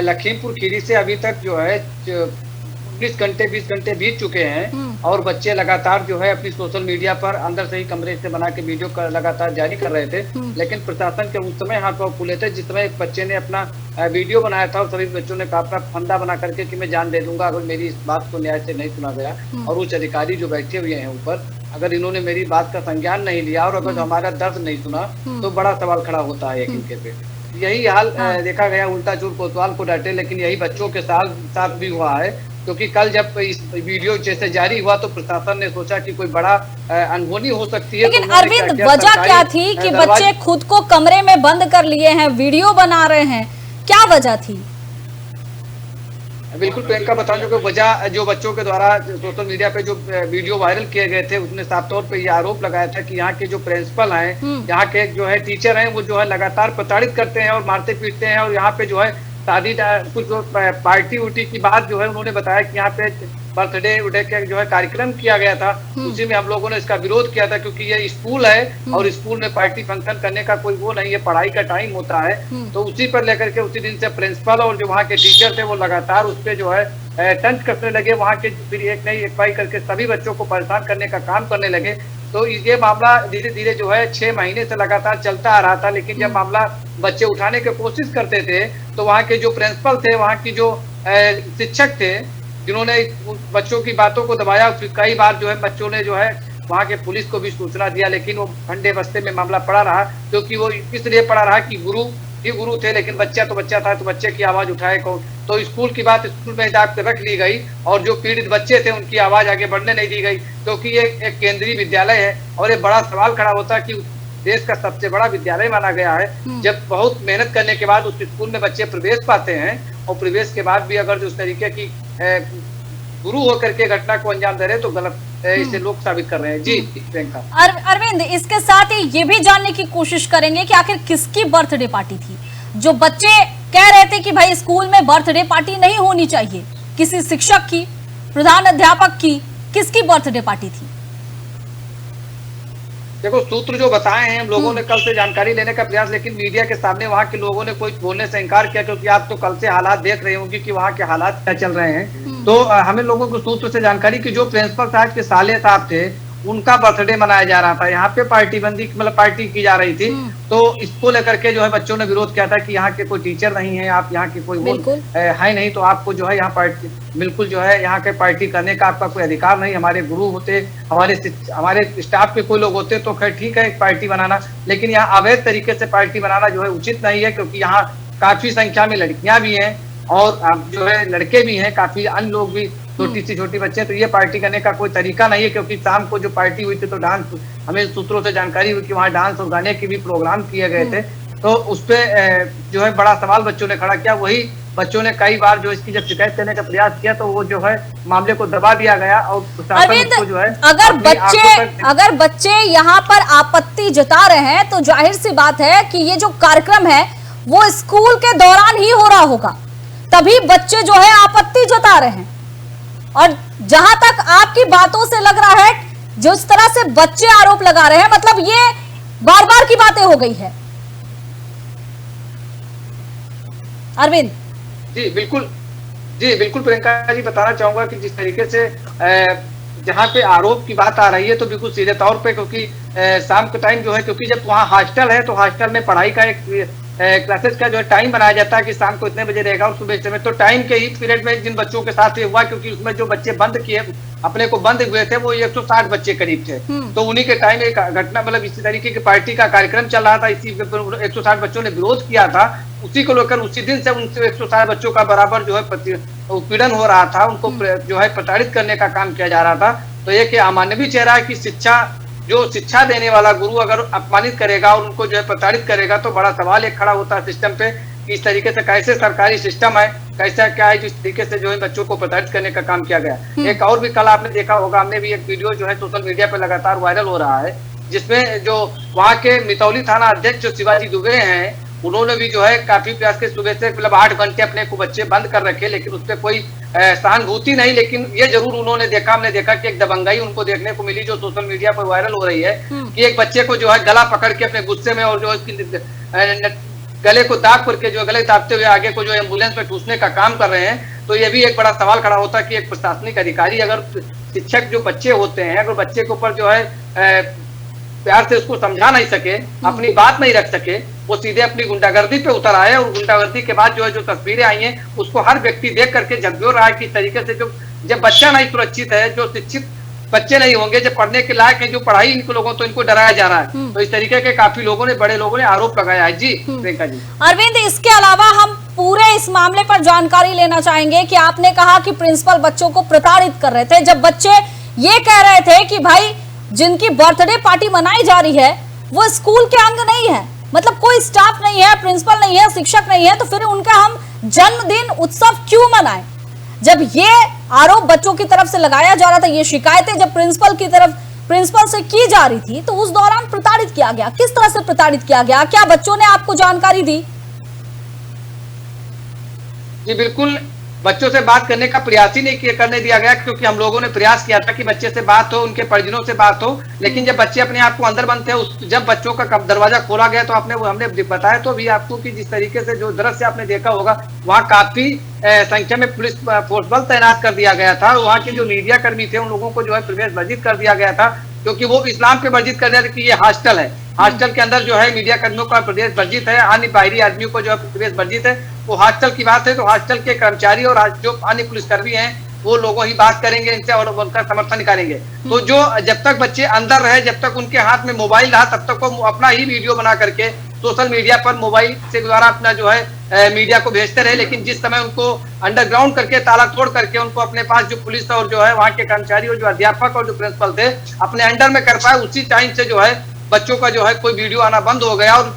लखीमपुर खीरी से अभी तक जो है 19 घंटे 20 घंटे बीत चुके हैं और बच्चे लगातार जो है अपनी सोशल मीडिया पर अंदर से ही कमरे से बना के वीडियो लगातार जारी कर रहे थे, लेकिन प्रशासन के उस समय हाथ पांव फूले थे जिस समय एक बच्चे ने अपना वीडियो बनाया था और सभी बच्चों ने अपना फंदा बना करके कि मैं जान दे दूंगा अगर मेरी इस बात को न्याय से नहीं सुना गया और उच्च अधिकारी जो बैठे हुए हैं ऊपर, अगर इन्होंने मेरी बात का संज्ञान नहीं लिया और अगर हमारा दर्द नहीं सुना तो बड़ा सवाल खड़ा होता है इनके पे। यही हाल देखा गया, उल्टा चोर कोतवाल को डांटे, लेकिन यही बच्चों के साथ भी हुआ है, क्योंकि कल जब इस वीडियो जैसे जारी हुआ तो प्रशासन ने सोचा कि कोई बड़ा अनहोनी हो सकती है। लेकिन अरविंद, वजह क्या थी कि बच्चे खुद को कमरे में बंद कर लिए हैं, वीडियो बना रहे हैं, क्या वजह थी? बिल्कुल प्रियंका, बता दूं कि वजह जो बच्चों के द्वारा सोशल मीडिया पे जो वीडियो वायरल किए गए थे उसने साफ तौर पे ये आरोप लगाया था कि यहाँ के जो प्रिंसिपल हैं, यहाँ के जो है टीचर हैं, वो जो है लगातार प्रताड़ित करते हैं और मारते पीटते हैं। और यहाँ पे जो है शादी कुछ पार्टी उटी की बात जो है उन्होंने बताया कि यहाँ पे बर्थडे उडे के जो है कार्यक्रम किया गया था, उसी में हम लोगों ने इसका विरोध किया था, क्योंकि ये स्कूल है और स्कूल में पार्टी फंक्शन करने का कोई वो नहीं है, पढ़ाई का टाइम होता है। तो उसी पर लेकर के उसी दिन से प्रिंसिपल और जो वहाँ के टीचर थे वो लगातार उस पर जो है तंज कसने लगे, वहाँ के फिर एक नहीं एक पाई करके सभी बच्चों को परेशान करने का काम करने लगे। तो ये मामला धीरे धीरे जो है 6 महीने से लगातार चलता आ रहा था, लेकिन जब मामला बच्चे उठाने की कोशिश करते थे तो वहाँ के जो प्रिंसिपल थे, वहाँ की जो शिक्षक थे, जिन्होंने बच्चों की बातों को दबाया, कई बार जो है बच्चों ने जो है वहाँ के पुलिस को भी सूचना दिया, लेकिन वो ठंडे बस्ते में मामला पड़ा रहा, क्योंकि वो इसलिए पड़ा रहा कि गुरु थे, लेकिन बच्चा तो बच्चा था, तो बच्चे की आवाज उठाए कौन? तो स्कूल की बात स्कूल में दाब रख ली गई और जो पीड़ित बच्चे थे उनकी आवाज आगे बढ़ने नहीं दी गई, क्योंकि ये एक केंद्रीय विद्यालय है और ये बड़ा सवाल खड़ा होता है कि देश का सबसे बड़ा विद्यालय माना गया है। जब बहुत मेहनत करने के बाद उस स्कूल में बच्चे प्रवेश पाते हैं और प्रवेश के बाद भी अगर जो उस तरीके की गुरु होकर के घटना को अंजाम दे रहे हैं तो गलत इसे लोग साबित कर रहे हैं। जी प्रियंका। अरविंद, इसके साथ ही ये भी जानने की कोशिश करेंगे कि आखिर किसकी बर्थडे पार्टी थी? जो बच्चे कह रहे थे कि भाई स्कूल में बर्थडे पार्टी नहीं होनी चाहिए, किसी शिक्षक की, प्रधान अध्यापक की, किसकी बर्थडे पार्टी थी? देखो, सूत्र जो बताए हैं हम लोगों ने कल से जानकारी लेने का प्रयास, लेकिन मीडिया के सामने वहाँ के लोगों ने कोई बोलने से इनकार किया, क्योंकि आप तो कल से हालात देख रहे होंगे कि वहाँ के हालात क्या चल रहे हैं। तो हमें लोगों को सूत्र से जानकारी कि जो प्रिंसिपल साहब के साले साहब थे उनका बर्थडे मनाया जा रहा था, यहाँ पे पार्टी बंदी मतलब पार्टी की जा रही थी। तो इसको लेकर के जो है बच्चों ने विरोध किया था कि यहाँ के कोई टीचर नहीं है, आप यहाँ के कोई है नहीं, तो आपको जो है यहाँ पार्टी बिल्कुल जो है यहाँ के पार्टी करने का आपका कोई अधिकार नहीं। हमारे गुरु होते, हमारे स्टाफ के कोई लोग होते तो खैर ठीक है पार्टी बनाना, लेकिन यहाँ अवैध तरीके से पार्टी बनाना जो है उचित नहीं है, क्योंकि यहाँ काफी संख्या में लड़कियां भी हैं और जो है लड़के भी हैं, काफी अन्य लोग भी, छोटी बच्चे, तो ये पार्टी करने का कोई तरीका नहीं है। क्योंकि शाम को जो पार्टी हुई थी तो डांस, हमें सूत्रों से जानकारी हुई कि वहाँ डांस और गाने के भी प्रोग्राम किए गए थे, तो उस पर जो है बड़ा सवाल बच्चों ने खड़ा किया। वही बच्चों ने कई बार जो इसकी जब शिकायत करने का प्रयास किया तो वो जो है मामले को दबा दिया गया और प्रशासन को जो है अगर बच्चे यहाँ पर आपत्ति जता रहे हैं तो जाहिर सी बात है कि ये जो कार्यक्रम है वो स्कूल के दौरान ही हो रहा होगा, तभी बच्चे जो है आपत्ति जता रहे हैं। और जहां तक आपकी बातों से लग रहा है, जिस तरह से बच्चे आरोप लगा रहे हैं, मतलब ये बार बार की बातें हो गई है। अरविंद जी बिल्कुल प्रियंका जी, बताना चाहूंगा कि जिस तरीके से जहाँ पे आरोप की बात आ रही है तो बिल्कुल सीधे तौर पे, क्योंकि शाम के टाइम जो है, क्योंकि जब वहाँ हॉस्टल है तो हॉस्टल में पढ़ाई का एक क्लासेस का जो है टाइम बनाया जाता है कि शाम को इतने बजे रहेगा और सुबह इतने बजे, तो टाइम के ही पीरियड में जिन बच्चों के साथ ये हुआ, क्योंकि उसमें जो बच्चे बंद किए अपने को बंद हुए थे वो 160 बच्चे करीब थे। तो उन्हीं के टाइम एक घटना, मतलब इसी तरीके की पार्टी का कार्यक्रम चल रहा था, इसी 160 बच्चों ने विरोध किया था, उसी को लेकर उसी दिन से उनसे 160 बच्चों का बराबर जो है उत्पीड़न हो रहा था, उनको जो है प्रताड़ित करने का काम किया जा रहा था। तो एक अमानवीय चेहरा है कि शिक्षा देने वाला गुरु अगर अपमानित करेगा और उनको जो है प्रताड़ित करेगा तो बड़ा सवाल एक खड़ा होता है सिस्टम पे कि इस तरीके से कैसे सरकारी सिस्टम है, कैसा क्या है जिस तरीके से जो है बच्चों को प्रताड़ित करने का काम किया गया। एक और भी कल आपने देखा होगा, हमने भी एक वीडियो जो है सोशल मीडिया पे लगातार वायरल हो रहा है, जिसमें जो वहाँ के मितौली थाना अध्यक्ष जो शिवाजी दुबे हैं, उन्होंने भी जो है काफी प्रयास के सुबह से मतलब 8 घंटे अपने को बच्चे बंद कर रखे, लेकिन उस पर कोई सहानुभूति नहीं। लेकिन ये जरूर उन्होंने देखा, हमने देखा कि एक दबंगाई उनको देखने को मिली जो सोशल मीडिया पर वायरल हो रही है कि एक बच्चे को जो है गला पकड़ के अपने गुस्से में और जो गले को दाब करके जो गले दाबते हुए आगे को जो एम्बुलेंस में ठूसने का काम कर रहे हैं। तो ये भी एक बड़ा सवाल खड़ा होता है कि एक प्रशासनिक अधिकारी अगर शिक्षक जो बच्चे होते हैं अगर बच्चे के ऊपर जो है प्यार से उसको समझा नहीं सके, अपनी बात नहीं रख सके, वो सीधे अपनी गुंडागर्दी पे उतर आए और गुंडागर्दी के बाद जो है जो तस्वीरें आई हैं उसको हर व्यक्ति देख करके झकझोर रहा है कि तरीके से जब बच्चा नहीं सुरक्षित है, जो शिक्षित बच्चे नहीं होंगे, जब पढ़ने के लायक है, जो पढ़ाई इनको लोगों तो इनको डराया जा रहा है। तो इस तरीके के काफी लोगों ने, बड़े लोगों ने आरोप लगाया है। जी प्रियंका जी। अरविंद, इसके अलावा हम पूरे इस मामले पर जानकारी लेना चाहेंगे कि आपने कहा कि प्रिंसिपल बच्चों को प्रताड़ित कर रहे थे, जब बच्चे ये कह रहे थे कि भाई जिनकी बर्थडे पार्टी मनाई जा रही है वो स्कूल के अंग नहीं है, मतलब कोई स्टाफ नहीं है, प्रिंसिपल नहीं है, शिक्षक नहीं है, तो फिर उनका हम जन्मदिन उत्सव क्यों मनाएं? जब ये आरोप बच्चों की तरफ से लगाया जा रहा था, ये शिकायतें जब प्रिंसिपल से की जा रही थी, तो उस दौरान प्रताड़ित किया गया। किस तरह से प्रताड़ित किया गया? क्या बच्चों ने आपको जानकारी दी? जी बिल्कुल, बच्चों से बात करने का प्रयास ही नहीं करने दिया गया, क्योंकि हम लोगों ने प्रयास किया था कि बच्चे से बात हो, उनके परिजनों से बात हो, लेकिन जब बच्चे अपने आप को अंदर बंद थे, जब बच्चों का दरवाजा खोला गया तो हमने बताया तो भी आपको कि जिस तरीके से जो दृश्य आपने देखा होगा, वहाँ काफी संख्या में पुलिस फोर्स बल तैनात कर दिया गया था। वहाँ के जो मीडिया कर्मी थे उन लोगों को जो है प्रवेश वर्जित कर दिया गया था, क्योंकि वो इस्लाम पे वर्जित कर दिया था कि ये हॉस्टल है, हॉस्टल के अंदर जो है मीडिया कर्मियों का प्रवेश वर्जित है, अन्य बाहरी आदमियों को जो है प्रवेश वर्जित है। वो हॉस्टल की बात है तो हॉस्टल के कर्मचारी और जो अन्य पुलिसकर्मी हैं वो लोगों ही बात करेंगे इनसे और उनका समर्थन निकालेंगे। तो जो जब तक बच्चे अंदर रहे, जब तक उनके हाथ में मोबाइल रहा, तब तक वो अपना ही वीडियो बना करके सोशल मीडिया पर मोबाइल से द्वारा अपना जो है मीडिया को भेजते रहे। लेकिन जिस समय उनको अंडरग्राउंड करके, ताला तोड़ करके उनको अपने पास जो पुलिस और जो है वहाँ के कर्मचारी और जो अध्यापक और जो प्रिंसिपल थे अपने अंडर में कर पाए, उसी टाइम से जो है बच्चों का जो है कोई वीडियो आना बंद हो गया। और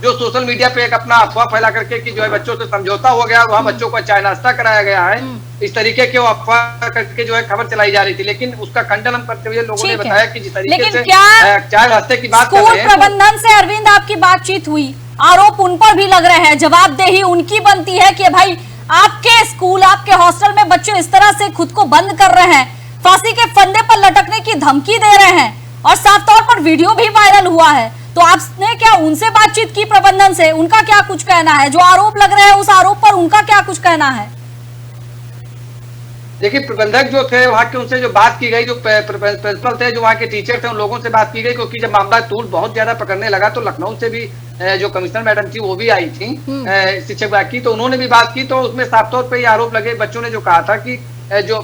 जो सोशल मीडिया पे एक अपना अफवाह फैला करके कि जो है बच्चों से समझौता हो गया, वहाँ बच्चों को चाय नाश्ता कराया गया है, इस तरीके के वो अफवाह करके जो है खबर चलाई जा रही थी। लेकिन उसका खंडन हम करते हुए लोगों ने बताया कि जिस तरीके से चाय नाश्ते की बात कर रहे हैं, प्रबंधन से अरविंद आपकी बातचीत हुई, आरोप उन पर भी लग रहे हैं, जवाबदेही उनकी बनती है कि भाई आपके स्कूल, आपके हॉस्टल में बच्चे इस तरह से खुद को बंद कर रहे हैं, फांसी के फंदे पर लटकने की धमकी दे रहे हैं और साफ तौर पर वीडियो भी वायरल हुआ है। तो आपने क्या उनसे बातचीत की प्रबंधन से? उनका क्या कुछ कहना है? जो आरोप लग रहे हैं उस आरोप पर उनका क्या कुछ कहना है? देखिए, प्रबंधक जो थे वहाँ के, उनसे जो बात की गई, जो प्रिंसिपल थे, जो वहाँ के टीचर थे, उन लोगों से बात की गई, क्योंकि जब मामला तूल बहुत ज्यादा पकड़ने लगा तो लखनऊ से भी जो कमिश्नर मैडम थी वो भी आई थी शिक्षक विभाग की, तो उन्होंने भी बात की। तो उसमें साफ तौर पर ये आरोप लगे, बच्चों ने जो कहा था कि जो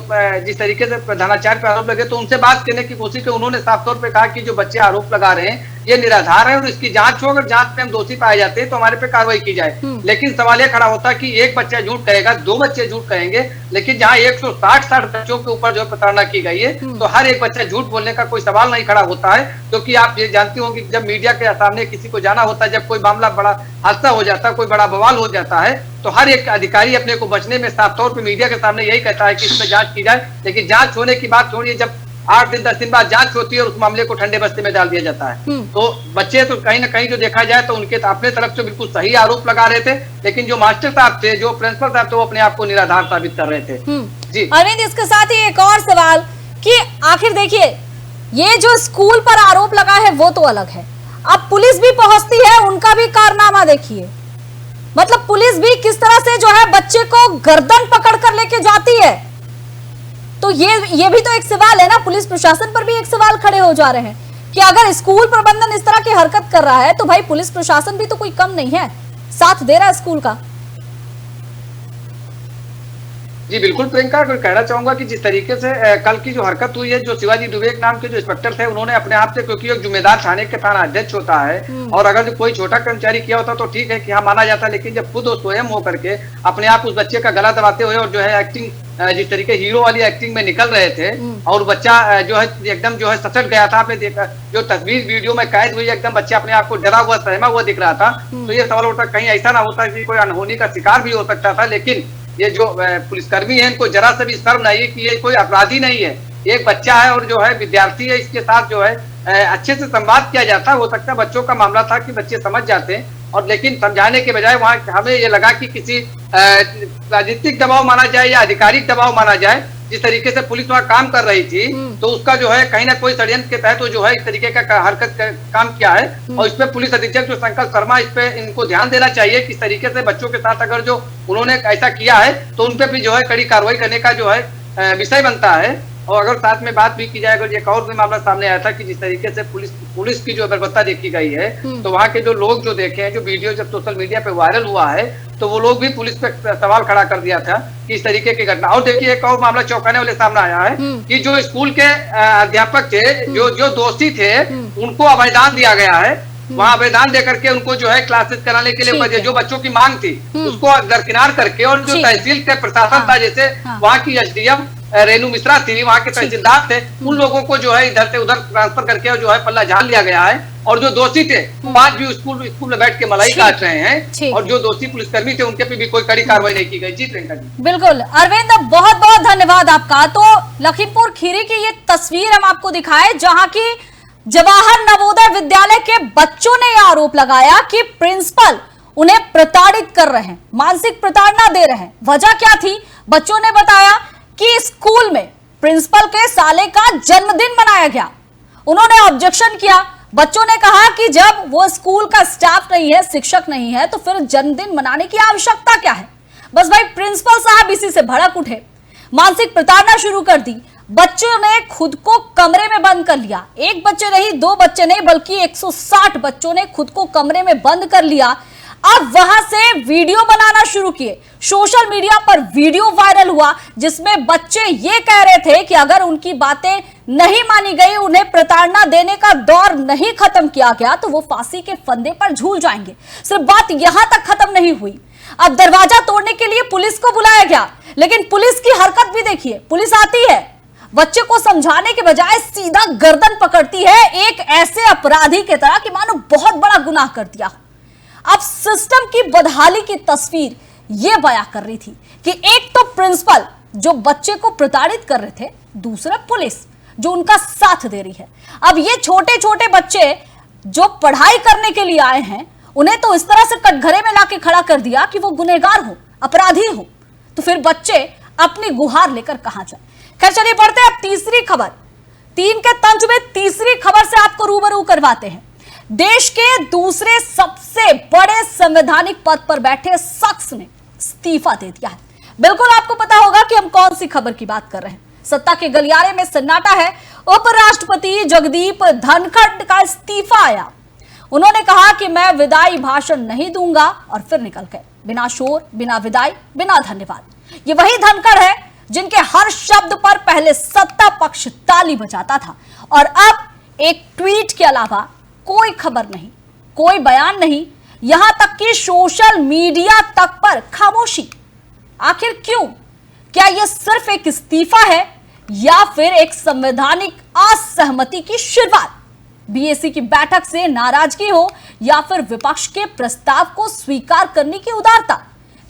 जिस तरीके से प्रधानाचार्य पर आरोप लगे, तो उनसे बात करने की कोशिश की। उन्होंने साफ तौर पे कहा कि जो बच्चे आरोप लगा रहे हैं ये निराधार है और इसकी जांच हो, अगर जांच में हम दोषी पाए जाते हैं तो हमारे पे कार्रवाई की जाए। लेकिन सवाल ये खड़ा होता है कि एक बच्चा झूठ कहेगा, 2 बच्चे झूठ कहेंगे, लेकिन जहाँ 160 बच्चों के ऊपर जो प्रताड़ना की गई है, तो हर एक बच्चा झूठ बोलने का कोई सवाल नहीं खड़ा होता है। क्योंकि आप ये जानती होंगी जब मीडिया के सामने किसी को जाना होता है, जब कोई मामला बड़ा हादसा हो जाता है, कोई बड़ा बवाल हो जाता है, तो हर एक अधिकारी अपने को बचने में साफ तौर पर मीडिया के सामने यही कहता है कि इसमें जांच की जाए। लेकिन जांच होने की बात छोड़िए, जब 8 दिन 10 दिन बाद जांच होती है और उस मामले को ठंडे बस्ते में डाल दिया जाता है। तो बच्चे तो कहीं ना कहीं जो देखा जाए तो उनके अपने तरफ से बिल्कुल सही आरोप लगा रहे थे, लेकिन जो मास्टर साहब थे, जो प्रिंसिपल साहब थे, वो अपने आप को निराधार साबित कर रहे थे। जी अरविंद, इसके साथ ही एक और सवाल कि आखिर देखिए, ये जो स्कूल पर आरोप लगा है वो तो अलग है, अब पुलिस भी पहुंचती है, उनका भी कारनामा देखिए, मतलब पुलिस भी किस तरह से जो है बच्चे को गर्दन पकड़ कर लेके जाती है। तो ये भी तो एक सवाल है ना, पुलिस प्रशासन पर भी एक सवाल खड़े हो जा रहे हैं कि अगर स्कूल प्रबंधन इस तरह की हरकत कर रहा है तो भाई पुलिस प्रशासन भी तो कोई कम नहीं है। साथ दे रहा है स्कूल का? जी बिल्कुल प्रियंका, कहना चाहूंगा कि जिस तरीके से कल की जो हरकत हुई है, जो शिवाजी दुबे नाम के जो इंस्पेक्टर थे, उन्होंने अपने आप से, क्योंकि एक जिम्मेदार थाने के थाना अध्यक्ष होता है और अगर जो कोई छोटा कर्मचारी किया होता तो ठीक है कि हाँ माना जाता, लेकिन जब खुद स्वयं होकर के अपने आप उस बच्चे का गला दबाते हुए और जो है एक्टिंग, जिस तरीके हीरो वाली एक्टिंग में निकल रहे थे और बच्चा जो है एकदम जो है सचट गया था। आपने देखा जो तस्वीर वीडियो में कैद हुई, एकदम बच्चा अपने आप को डरा हुआ सहमा हुआ दिख रहा था। तो ये सवाल उठा कहीं ऐसा ना होता कि कोई अनहोनी का शिकार भी हो सकता था, लेकिन ये जो पुलिसकर्मी है इनको जरा सा भी शर्म नहीं है कि ये कोई अपराधी नहीं है, एक बच्चा है और जो है विद्यार्थी है, इसके साथ जो है अच्छे से संवाद किया जाता। हो सकता है बच्चों का मामला था कि बच्चे समझ जाते हैं, और लेकिन समझाने के बजाय वहाँ हमें ये लगा कि किसी राजनीतिक दबाव माना जाए या आधिकारिक दबाव माना जाए। जिस तरीके से पुलिस वहाँ काम कर रही थी तो उसका जो है कहीं ना कोई षड्यंत्र के तहत वो जो है इस तरीके का हरकत काम किया है, और इस पे पुलिस अधीक्षक जो संकल्प शर्मा, इस पे इनको ध्यान देना चाहिए किस तरीके से बच्चों के साथ अगर जो उन्होंने ऐसा किया है तो उन पे भी जो है कड़ी कार्रवाई करने का जो है विषय बनता है। और अगर साथ में बात भी की जाए, अगर एक और भी मामला सामने आया था कि जिस तरीके से पुलिस की जो व्यवस्था देखी गई है, तो वहाँ के जो लोग जो देखे हैं, जो वीडियो जब सोशल मीडिया पे वायरल हुआ है तो वो लोग भी पुलिस पे सवाल खड़ा कर दिया था कि इस तरीके की घटना। और देखिए एक और मामला चौंकाने वाले सामने आया है कि जो स्कूल के अध्यापक थे, जो दोषी थे, उनको अभयदान दिया गया है। वहाँ अभयदान देकर के उनको जो है क्लासेस कराने के लिए जो बच्चों की मांग थी उसको दरकिनार करके, और जो तहसील के प्रशासन था, जैसे वहाँ की SDM रेणु मिश्रा थी, वहाँ के तहसीलदार थे, उन लोगों को जो है इधर से उधर ट्रांसफर करके और जो है पल्ला झाड़ लिया गया है। और जो दोषी थे वो आज भी स्कूल में बैठ के मलाई काट रहे हैं, और जो दोषी पुलिसकर्मी थे उनके पे भी कोई कड़ी कार्रवाई नहीं की गई। जी प्रियंका जी। बिल्कुल अरविंद, बहुत बहुत धन्यवाद आपका। तो लखीमपुर खीरी की ये तस्वीर हम आपको दिखाए जहां की जवाहर नवोदय विद्यालय के बच्चों ने यह आरोप लगाया कि प्रिंसिपल उन्हें प्रताड़ित कर रहे हैं, मानसिक प्रताड़ना दे रहे हैं। वजह क्या थी? बच्चों ने बताया कि स्कूल में प्रिंसिपल के साले का जन्मदिन मनाया गया। उन्होंने ऑब्जेक्शन किया। बच्चों ने कहा कि जब वो स्कूल का स्टाफ नहीं है, शिक्षक नहीं है, तो फिर जन्मदिन मनाने की आवश्यकता क्या है? बस भाई प्रिंसिपल साहब इसी से भड़क उठे, मानसिक प्रताड़ना शुरू कर दी। बच्चों ने खुद को कमरे में बंद कर लिया। एक बच्चे नहीं, दो बच्चे नहीं, बल्कि 160 बच्चों ने खुद को कमरे में बंद कर लिया। अब वहां से वीडियो बनाना शुरू किए। सोशल मीडिया पर वीडियो वायरल हुआ जिसमें बच्चे ये कह रहे थे कि अगर उनकी बातें नहीं मानी गई, उन्हें प्रताड़ना देने का दौर नहीं खत्म किया गया, तो वो फांसी के फंदे पर झूल जाएंगे। सिर्फ बात यहां तक खत्म नहीं हुई, अब दरवाजा तोड़ने के लिए पुलिस को बुलाया गया। लेकिन पुलिस की हरकत भी देखिए, पुलिस आती है, बच्चे को समझाने के बजाय सीधा गर्दन पकड़ती है एक ऐसे अपराधी की तरह कि मानो बहुत बड़ा गुनाह कर दिया। अब सिस्टम की बदहाली की तस्वीर यह बयां कर रही थी कि एक तो प्रिंसिपल जो बच्चे को प्रताड़ित कर रहे थे, दूसरा पुलिस जो उनका साथ दे रही है। अब ये छोटे छोटे बच्चे जो पढ़ाई करने के लिए आए हैं, उन्हें तो इस तरह से कटघरे में लाके खड़ा कर दिया कि वो गुनहगार हो, अपराधी हो, तो फिर बच्चे अपनी गुहार लेकर कहां जाए। खैर चलिए बढ़ते हैं अब तीसरी खबर। 3 के तंज में तीसरी खबर से आपको रूबरू करवाते हैं। देश के दूसरे सबसे बड़े संवैधानिक पद पर बैठे शख्स ने इस्तीफा दे दिया है। बिल्कुल आपको पता होगा कि हम कौन सी खबर की बात कर रहे हैं। सत्ता के गलियारे में सन्नाटा है। उपराष्ट्रपति जगदीप धनखड़ का इस्तीफा आया। उन्होंने कहा कि मैं विदाई भाषण नहीं दूंगा और फिर निकल गए, बिना शोर, बिना विदाई, बिना धन्यवाद। ये वही धनखड़ है जिनके हर शब्द पर पहले सत्ता पक्ष ताली बजाता था, और अब एक ट्वीट के अलावा कोई खबर नहीं, कोई बयान नहीं, यहां तक कि सोशल मीडिया तक पर खामोशी। आखिर क्यों? क्या यह सिर्फ एक इस्तीफा है या फिर एक संवैधानिक असहमति की शुरुआत? बीएसी की बैठक से नाराजगी हो या फिर विपक्ष के प्रस्ताव को स्वीकार करने की उदारता?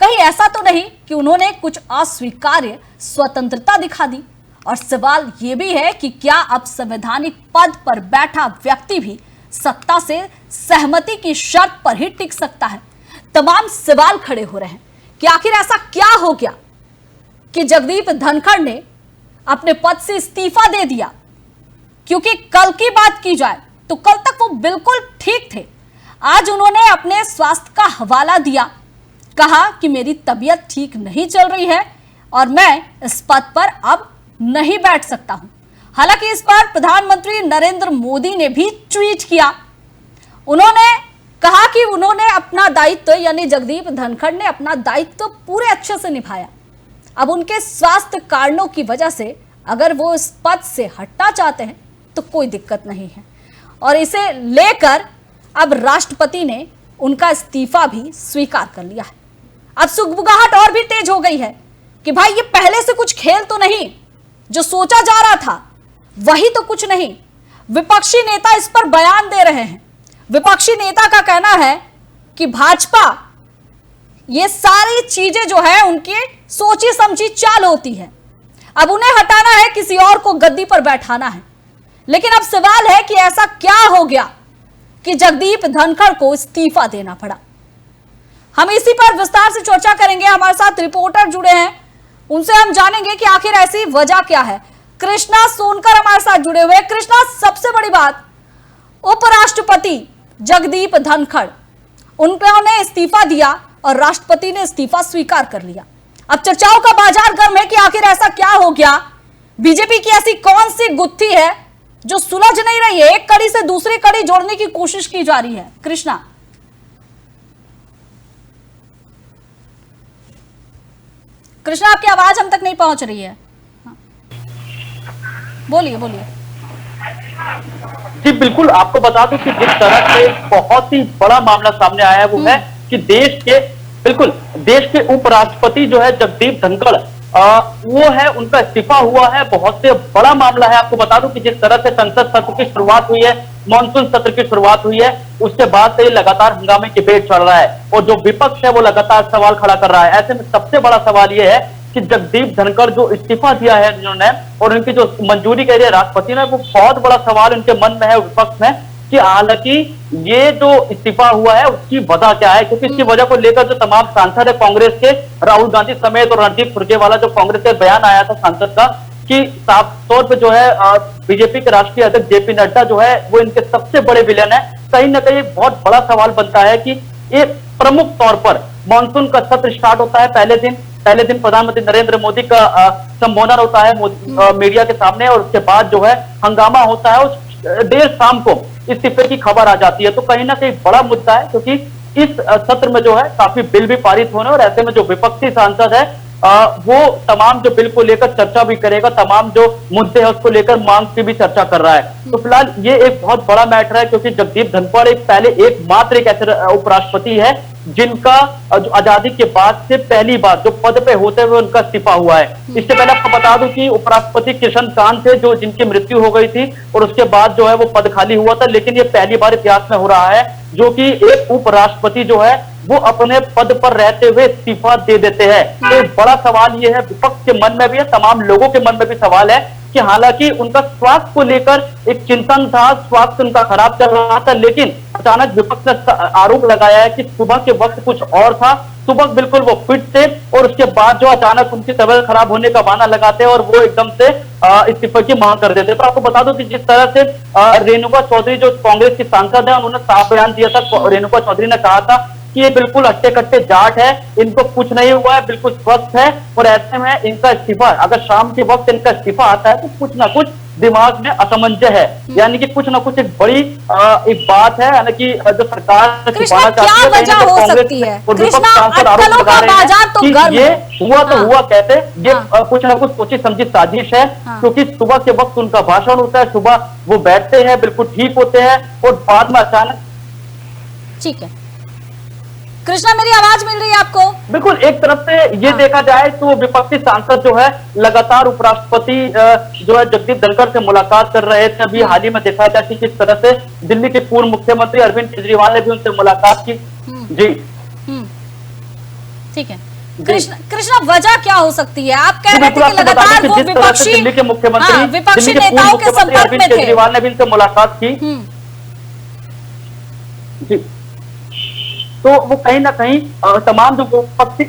कहीं ऐसा तो नहीं कि उन्होंने कुछ अस्वीकार्य स्वतंत्रता दिखा दी? और सवाल यह भी है कि क्या अब संवैधानिक पद पर बैठा व्यक्ति भी सत्ता से सहमति की शर्त पर ही टिक सकता है? तमाम सवाल खड़े हो रहे हैं कि आखिर ऐसा क्या हो गया कि जगदीप धनखड़ ने अपने पद से इस्तीफा दे दिया। क्योंकि कल की बात की जाए तो कल तक वो बिल्कुल ठीक थे। आज उन्होंने अपने स्वास्थ्य का हवाला दिया, कहा कि मेरी तबीयत ठीक नहीं चल रही है और मैं इस पद पर अब नहीं बैठ सकता हूं। हालांकि इस पर प्रधानमंत्री नरेंद्र मोदी ने भी ट्वीट किया। उन्होंने कहा कि उन्होंने अपना दायित्व यानी जगदीप धनखड़ ने अपना दायित्व पूरे अच्छे से निभाया। अब उनके स्वास्थ्य कारणों की वजह से अगर वो इस पद से हटना चाहते हैं तो कोई दिक्कत नहीं है, और इसे लेकर अब राष्ट्रपति ने उनका इस्तीफा भी स्वीकार कर लिया है। अब सुगबुगाहट और भी तेज हो गई है कि भाई ये पहले से कुछ खेल तो नहीं, जो सोचा जा रहा था वही तो कुछ नहीं। विपक्षी नेता इस पर बयान दे रहे हैं। विपक्षी नेता का कहना है कि भाजपा ये सारी चीजें जो है उनकी सोची समझी चाल होती है, अब उन्हें हटाना है, किसी और को गद्दी पर बैठाना है। लेकिन अब सवाल है कि ऐसा क्या हो गया कि जगदीप धनखड़ को इस्तीफा देना पड़ा। हम इसी पर विस्तार से चर्चा करेंगे। हमारे साथ रिपोर्टर जुड़े हैं, उनसे हम जानेंगे कि आखिर ऐसी वजह क्या है। कृष्णा सोनकर हमारे साथ जुड़े हुए। कृष्णा, सबसे बड़ी बात, उपराष्ट्रपति जगदीप धनखड़ उन्होंने इस्तीफा दिया और राष्ट्रपति ने इस्तीफा स्वीकार कर लिया। अब चर्चाओं का बाजार गर्म है कि आखिर ऐसा क्या हो गया। बीजेपी की ऐसी कौन सी गुत्थी है जो सुलझ नहीं रही है, एक कड़ी से दूसरी कड़ी जोड़ने की कोशिश की जा रही है। कृष्णा, कृष्णा आपकी आवाज हम तक नहीं पहुंच रही है। बोलिए बोलिए। जी बिल्कुल, आपको बता दूं कि जिस तरह से बहुत ही बड़ा मामला सामने आया है वो है कि देश के उपराष्ट्रपति जो है जगदीप धनखड़, वो है, उनका इस्तीफा हुआ है। बहुत से बड़ा मामला है। आपको बता दूं कि जिस तरह से संसद सत्र की शुरुआत हुई है, मानसून सत्र की शुरुआत हुई है, उसके बाद से लगातार हंगामे की भेंट चढ़ रहा है और जो विपक्ष है वो लगातार सवाल खड़ा कर रहा है। ऐसे में सबसे बड़ा सवाल ये है कि जगदीप धनखड़ जो इस्तीफा दिया है जिन्होंने और उनकी जो मंजूरी कह रही है राष्ट्रपति ने, वो बहुत बड़ा सवाल उनके मन में है, विपक्ष में, कि हालांकि ये जो इस्तीफा हुआ है उसकी वजह क्या है। क्योंकि इसकी वजह को लेकर जो तमाम सांसद है कांग्रेस के, राहुल गांधी समेत, और रणदीप सुरजेवाला जो कांग्रेस के बयान आया था सांसद का कि साफ तौर पर जो है बीजेपी के राष्ट्रीय अध्यक्ष जेपी नड्डा जो है वो इनके सबसे बड़े विलेन है। कहीं ना कहीं बहुत बड़ा सवाल बनता है कि एक प्रमुख तौर पर मानसून का सत्र स्टार्ट होता है, पहले दिन प्रधानमंत्री नरेंद्र मोदी का संबोधन होता है मीडिया के सामने, और उसके बाद जो है हंगामा होता है, उस देर शाम को इस्तीफे की खबर आ जाती है। तो कहीं ना कहीं बड़ा मुद्दा है, क्योंकि इस सत्र में जो है काफी बिल भी पारित होने, और ऐसे में जो विपक्षी सांसद है वो तमाम जो बिल को लेकर चर्चा भी करेगा, तमाम जो मुद्दे हैं उसको लेकर मांग की भी चर्चा कर रहा है। तो फिलहाल ये एक बहुत बड़ा मैटर है, क्योंकि जगदीप धनखड़ एकमात्र एक ऐसे उपराष्ट्रपति है जिनका आजादी के बाद से पहली बार जो पद पे होते हुए उनका इस्तीफा हुआ है। इससे पहले आपको बता दूं कि उपराष्ट्रपति किशन कांत थे जो जिनकी मृत्यु हो गई थी, और उसके बाद जो है वो पद खाली हुआ था। लेकिन ये पहली बार इतिहास में हो रहा है जो कि एक उपराष्ट्रपति जो है वो अपने पद पर रहते हुए इस्तीफा दे देते हैं। तो बड़ा सवाल ये है, विपक्ष के मन में भी है, तमाम लोगों के मन में भी सवाल है कि हालांकि उनका स्वास्थ्य को लेकर एक चिंतन था, स्वास्थ्य उनका खराब चल रहा था, लेकिन अचानक विपक्ष ने आरोप लगाया है कि सुबह के वक्त कुछ और था, सुबह बिल्कुल वो फिट थे, और उसके बाद जो अचानक उनकी तबीयत खराब होने का बहाना लगाते हैं और वो एकदम से इस्तीफे की मांग कर देते हैं। तो आपको बता दूं कि जिस तरह से रेणुका चौधरी जो कांग्रेस की सांसद है, उन्होंने साफ बयान दिया था। रेणुका चौधरी ने कहा था कि ये बिल्कुल अट्टे कट्टे जाट है, इनको कुछ नहीं हुआ है, बिल्कुल स्वस्थ है, और ऐसे में इनका इस्तीफा, अगर शाम के वक्त इनका इस्तीफा आता है तो कुछ ना कुछ दिमाग में असमंजस है, यानी कि कुछ ना कुछ एक बड़ी एक बात है, यानी कि जो सरकार कृष्णा क्या वजह हो सकती है? कृष्णा, अटकलों का बाजार तो गर्म ये है। हुआ तो हुआ कहते, ये कुछ ना कुछ सोची समझी साजिश है, क्योंकि सुबह के वक्त उनका भाषण होता है, सुबह वो बैठते हैं, बिल्कुल ठीक होते हैं, और बाद में अचानक। ठीक है कृष्णा, मेरी आवाज मिल रही है आपको? बिल्कुल। एक तरफ से ये देखा जाए तो विपक्षी सांसद जो है लगातार उपराष्ट्रपति जो है जगदीप धनखड़ से मुलाकात कर रहे थे। अभी हाल ही में देखा जाए कि किस तरह से दिल्ली के पूर्व मुख्यमंत्री अरविंद केजरीवाल ने भी उनसे मुलाकात की। जी ठीक है कृष्णा, वजह क्या हो सकती है? आप कह रहे थे कि लगातार वो विपक्षी दिल्ली के मुख्यमंत्री विपक्षी नेताओं के संपर्क में थे, केजरीवाल ने भी उनसे मुलाकात की। जी, तो वो कहीं ना कहीं तमाम जो विपक्षी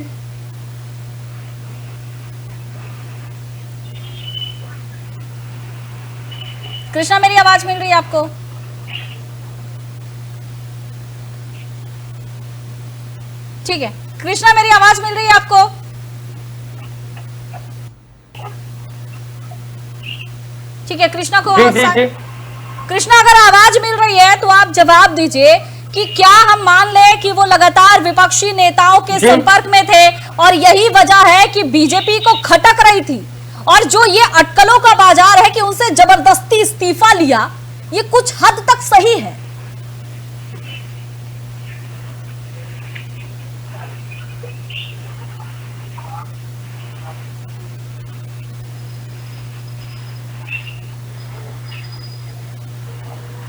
कृष्णा, मेरी आवाज मिल रही है आपको? ठीक है कृष्णा, मेरी आवाज मिल रही है आपको? ठीक है कृष्णा को जी। कृष्णा, अगर आवाज मिल रही है तो आप जवाब दीजिए कि क्या हम मान लें कि वो लगातार विपक्षी नेताओं के संपर्क में थे और यही वजह है कि बीजेपी को खटक रही थी, और जो ये अटकलों का बाजार है कि उनसे जबरदस्ती इस्तीफा लिया, ये कुछ हद तक सही है?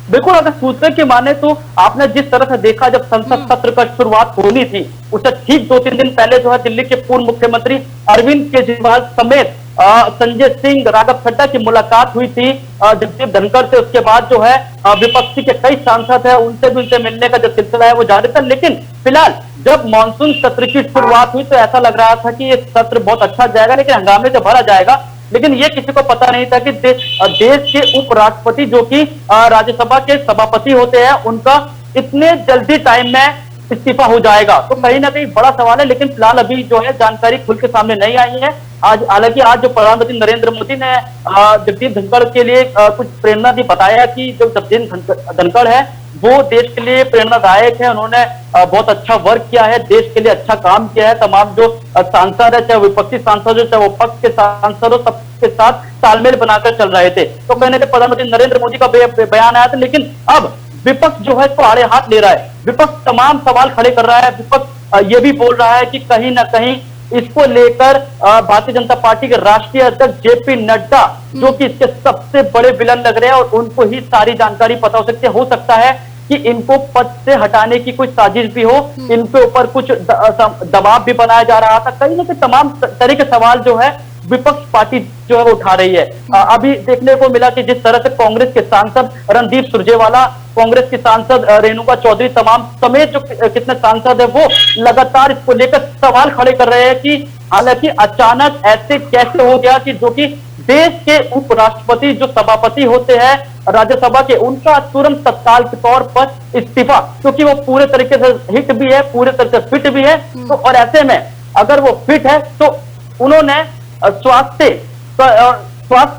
बिल्कुल, अगर सूचना की माने तो आपने जिस तरह से देखा जब संसद सत्र का शुरुआत होनी थी, उससे ठीक 2-3 दिन पहले जो है दिल्ली के पूर्व मुख्यमंत्री अरविंद केजरीवाल समेत संजय सिंह, राघव चड्ढा की मुलाकात हुई थी जगदीप धनखड़ से। उसके बाद जो है विपक्षी के कई सांसद है उनसे मिलने का जो सिलसिला है वो जारी था। लेकिन फिलहाल जब मानसून सत्र की शुरुआत हुई तो ऐसा लग रहा था कि ये सत्र बहुत अच्छा जाएगा, लेकिन हंगामे से भरा जाएगा। लेकिन ये किसी को पता नहीं था कि देश के उपराष्ट्रपति जो कि राज्यसभा के सभापति होते हैं, उनका इतने जल्दी टाइम में इस्तीफा हो जाएगा। तो कहीं ना कहीं बड़ा सवाल है, लेकिन फिलहाल अभी जो है जानकारी खुल के सामने नहीं आई है। आज हालांकि आज जो प्रधानमंत्री नरेंद्र मोदी ने जगदीप धनखड़ के लिए कुछ प्रेरणा दी, बताया कि जो जगदीप धनखड़ है वो देश के लिए प्रेरणादायक है। उन्होंने बहुत अच्छा वर्क किया है, देश के लिए अच्छा काम किया है। तमाम जो सांसद है, चाहे विपक्षी सांसद हो चाहे वो पक्ष के सांसद हो, सबके साथ तालमेल बनाकर चल रहे थे। तो कहीं ना कहीं प्रधानमंत्री नरेंद्र मोदी का बयान आया था, लेकिन अब विपक्ष जो है इसको आड़े हाथ ले रहा है। विपक्ष तमाम सवाल खड़े कर रहा है। विपक्ष ये भी बोल रहा है कि कहीं ना कहीं इसको लेकर भारतीय जनता पार्टी के राष्ट्रीय अध्यक्ष जेपी नड्डा, जो कि इसके सबसे बड़े विलन लग रहे हैं और उनको ही सारी जानकारी पता हो सकती है। हो सकता है कि इनको पद से हटाने की कोई साजिश भी हो, इनके ऊपर कुछ दबाव भी बनाया जा रहा था। कहीं ना कहीं तमाम तरह के सवाल जो है विपक्ष पार्टी जो है वो उठा रही है। अभी देखने को मिला कि जिस तरह से कांग्रेस के सांसद रणदीप सुरजेवाला, कांग्रेस की सांसद रेणुका चौधरी, तमाम समेत जो कितने सांसद है वो लगातार इसको लेकर सवाल खड़े कर रहे हैं कि हालांकि अचानक ऐसे कैसे हो गया कि जो कि देश के उपराष्ट्रपति जो सभापति होते हैं राज्यसभा के, उनका तुरंत तत्काल के तौर पर इस्तीफा, क्योंकि वो पूरे तरीके से हिट भी है, पूरे तरह से फिट भी है। तो और ऐसे में अगर वो फिट है तो उन्होंने स्वास्थ्य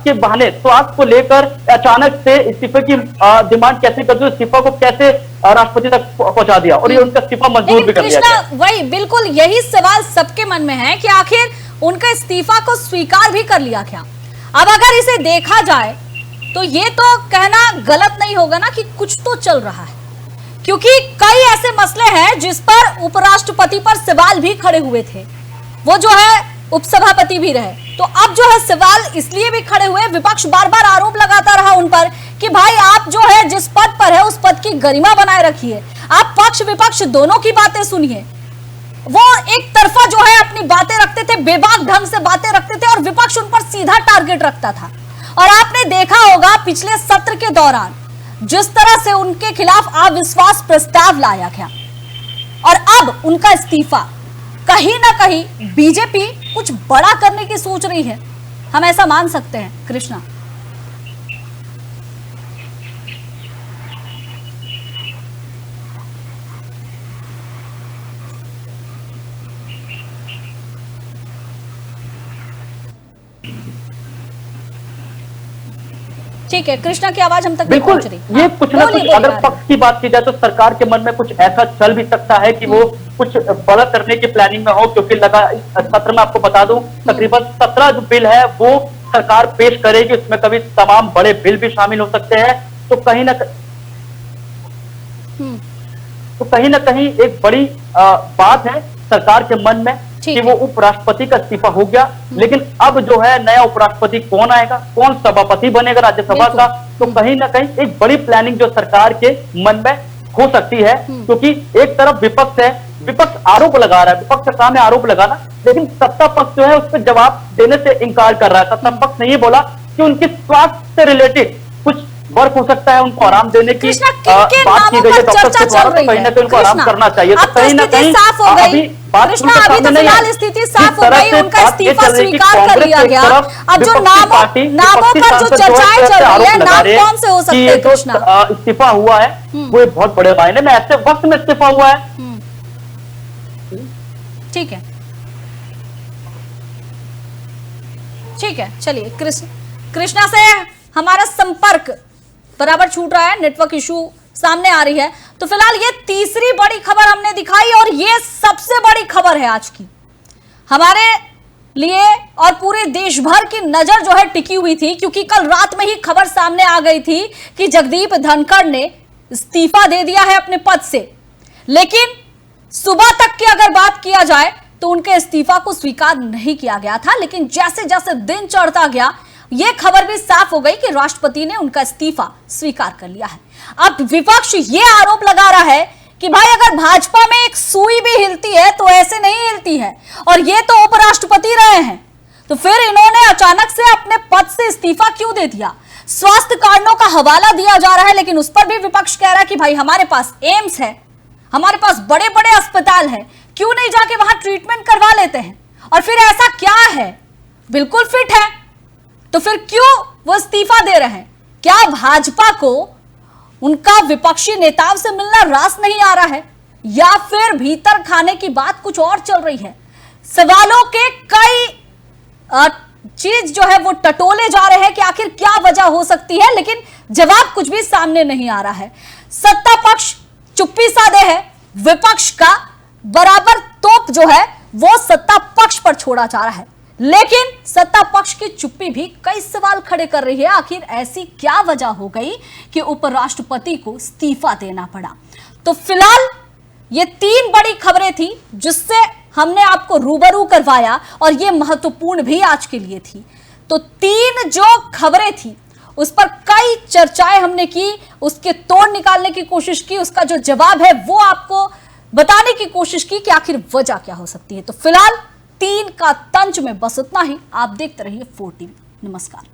के बहाने स्वास्थ्य को लेकर अचानक से इस्तीफे की डिमांड कैसे कर दी, इस्तीफा को कैसे राष्ट्रपति तक पहुंचा दिया और ये उनका इस्तीफा मंजूर भी कर दिया गया। वही बिल्कुल यही सवाल सबके मन में है कि आखिर उनका इस्तीफा को स्वीकार भी कर लिया क्या? अब अगर इसे देखा जाए तो ये तो कहना गलत नहीं होगा ना कि कुछ तो चल रहा है, क्योंकि कई ऐसे मसले हैं जिस पर उपराष्ट्रपति पर सवाल भी खड़े हुए थे, वो जो है उपसभापति भी रहे। तो अब जो है सवाल इसलिए भी खड़े हुए, विपक्ष बार बार आरोप लगाता रहा उन पर कि भाई आप जो है जिस पद पर है उस पद की गरिमा बनाए रखिए, आप पक्ष विपक्ष दोनों की बातें सुनिए। वो एक तरफा जो है अपनी बातें रखते थे, बेबाक ढंग से बातें रखते थे और विपक्ष उन पर सीधा टारगेट रखता था। और आपने देखा होगा पिछले सत्र के दौरान जिस तरह से उनके खिलाफ अविश्वास प्रस्ताव लाया गया और अब उनका इस्तीफा, कहीं ना कहीं बीजेपी कुछ बड़ा करने की सोच रही है, हम ऐसा मान सकते हैं कृष्णा? ठीक है, कृष्णा की आवाज हम तक नहीं पहुंच रही। ये कुछ ना कुछ अगर पक्ष की बात की जाए तो सरकार के मन में कुछ ऐसा चल भी सकता है कि वो कुछ बड़ा करने की प्लानिंग में हो, क्योंकि लगा सत्र में आपको बता दूं तकरीबन 17 जो बिल है वो सरकार पेश करेगी, उसमें कभी तमाम बड़े बिल भी शामिल हो सकते हैं। तो कहीं ना कहीं एक बड़ी बात है सरकार के मन में कि वो उपराष्ट्रपति का इस्तीफा हो गया, लेकिन अब जो है नया उपराष्ट्रपति कौन आएगा, कौन सभापति बनेगा राज्यसभा का, तो कहीं ना कहीं एक बड़ी प्लानिंग जो सरकार के मन में हो सकती है। क्योंकि एक तरफ विपक्ष है, विपक्ष आरोप लगा रहा है, विपक्ष के सामने आरोप लगाना, लेकिन सत्ता पक्ष जो है उस पर जवाब देने से इनकार कर रहा है। सत्ता पक्ष ने ये बोला कि उनके स्वास्थ्य से रिलेटेड कुछ वर्क हो सकता है, उनको आराम देने की बात की गई है डॉक्टर के द्वारा, तो कहीं ना कहीं उनको आराम करना चाहिए। तो कहीं ना कहीं अभी बात कृष्णा, अभी तो फिलहाल स्थिति साफ हो गई, उनका इस्तीफा स्वीकार कर लिया गया। अब जो नामों पर जो चर्चाएं चल रही है, नाम कौन से हो सकते हैं कृष्णा? इस्तीफा हुआ है वो एक बहुत बड़े मायने में ऐसे वक्त में इस्तीफा हुआ है। ठीक है, ठीक है, चलिए कृष्णा से हमारा संपर्क बराबर छूट रहा है, नेटवर्क इशू सामने आ रही है। तो फिलहाल ये तीसरी बड़ी खबर हमने दिखाई और ये सबसे बड़ी खबर है आज की हमारे लिए और पूरे देश भर की नजर जो है टिकी हुई थी, क्योंकि कल रात में ही खबर सामने आ गई थी कि जगदीप धनखड़ ने इस्तीफा दे दिया है अपने पद से। लेकिन सुबह तक की अगर बात किया जाए तो उनके इस्तीफा को स्वीकार नहीं किया गया था, लेकिन जैसे जैसे दिन चढ़ता गया यह खबर भी साफ हो गई कि राष्ट्रपति ने उनका इस्तीफा स्वीकार कर लिया है। अब विपक्ष ये आरोप लगा रहा है कि भाई अगर भाजपा में एक सुई भी हिलती है तो ऐसे नहीं हिलती है, और ये तो उपराष्ट्रपति रहे हैं, तो फिर इन्होंने अचानक से अपने पद से इस्तीफा क्यों दे दिया। स्वास्थ्य कारणों का हवाला दिया जा रहा है, लेकिन उस पर भी विपक्ष कह रहा है कि भाई हमारे पास एम्स है, हमारे पास बड़े बड़े अस्पताल है, क्यों नहीं जाके वहां ट्रीटमेंट करवा लेते हैं। और फिर ऐसा क्या है, बिल्कुल फिट है तो फिर क्यों वो इस्तीफा दे रहे हैं। क्या भाजपा को उनका विपक्षी नेताओं से मिलना रास नहीं आ रहा है, या फिर भीतर खाने की बात कुछ और चल रही है। सवालों के कई चीज जो है वो टटोले जा रहे हैं कि आखिर क्या वजह हो सकती है, लेकिन जवाब कुछ भी सामने नहीं आ रहा है। सत्ता पक्ष चुप्पी साधे है, विपक्ष का बराबर तोप जो है वो सत्ता पक्ष पर छोड़ा जा रहा है, लेकिन सत्ता पक्ष की चुप्पी भी कई सवाल खड़े कर रही है। आखिर ऐसी क्या वजह हो गई कि उपराष्ट्रपति को इस्तीफा देना पड़ा। तो फिलहाल ये तीन बड़ी खबरें थी जिससे हमने आपको रूबरू करवाया, और ये महत्वपूर्ण भी आज के लिए थी। तो तीन जो खबरें थी उस पर कई चर्चाएं हमने की, उसके तोड़ निकालने की कोशिश की, उसका जो जवाब है वो आपको बताने की कोशिश की कि आखिर वजह क्या हो सकती है। तो फिलहाल तीन का तंज में बस इतना ही। आप देखते रहिए 4 टीवी। नमस्कार।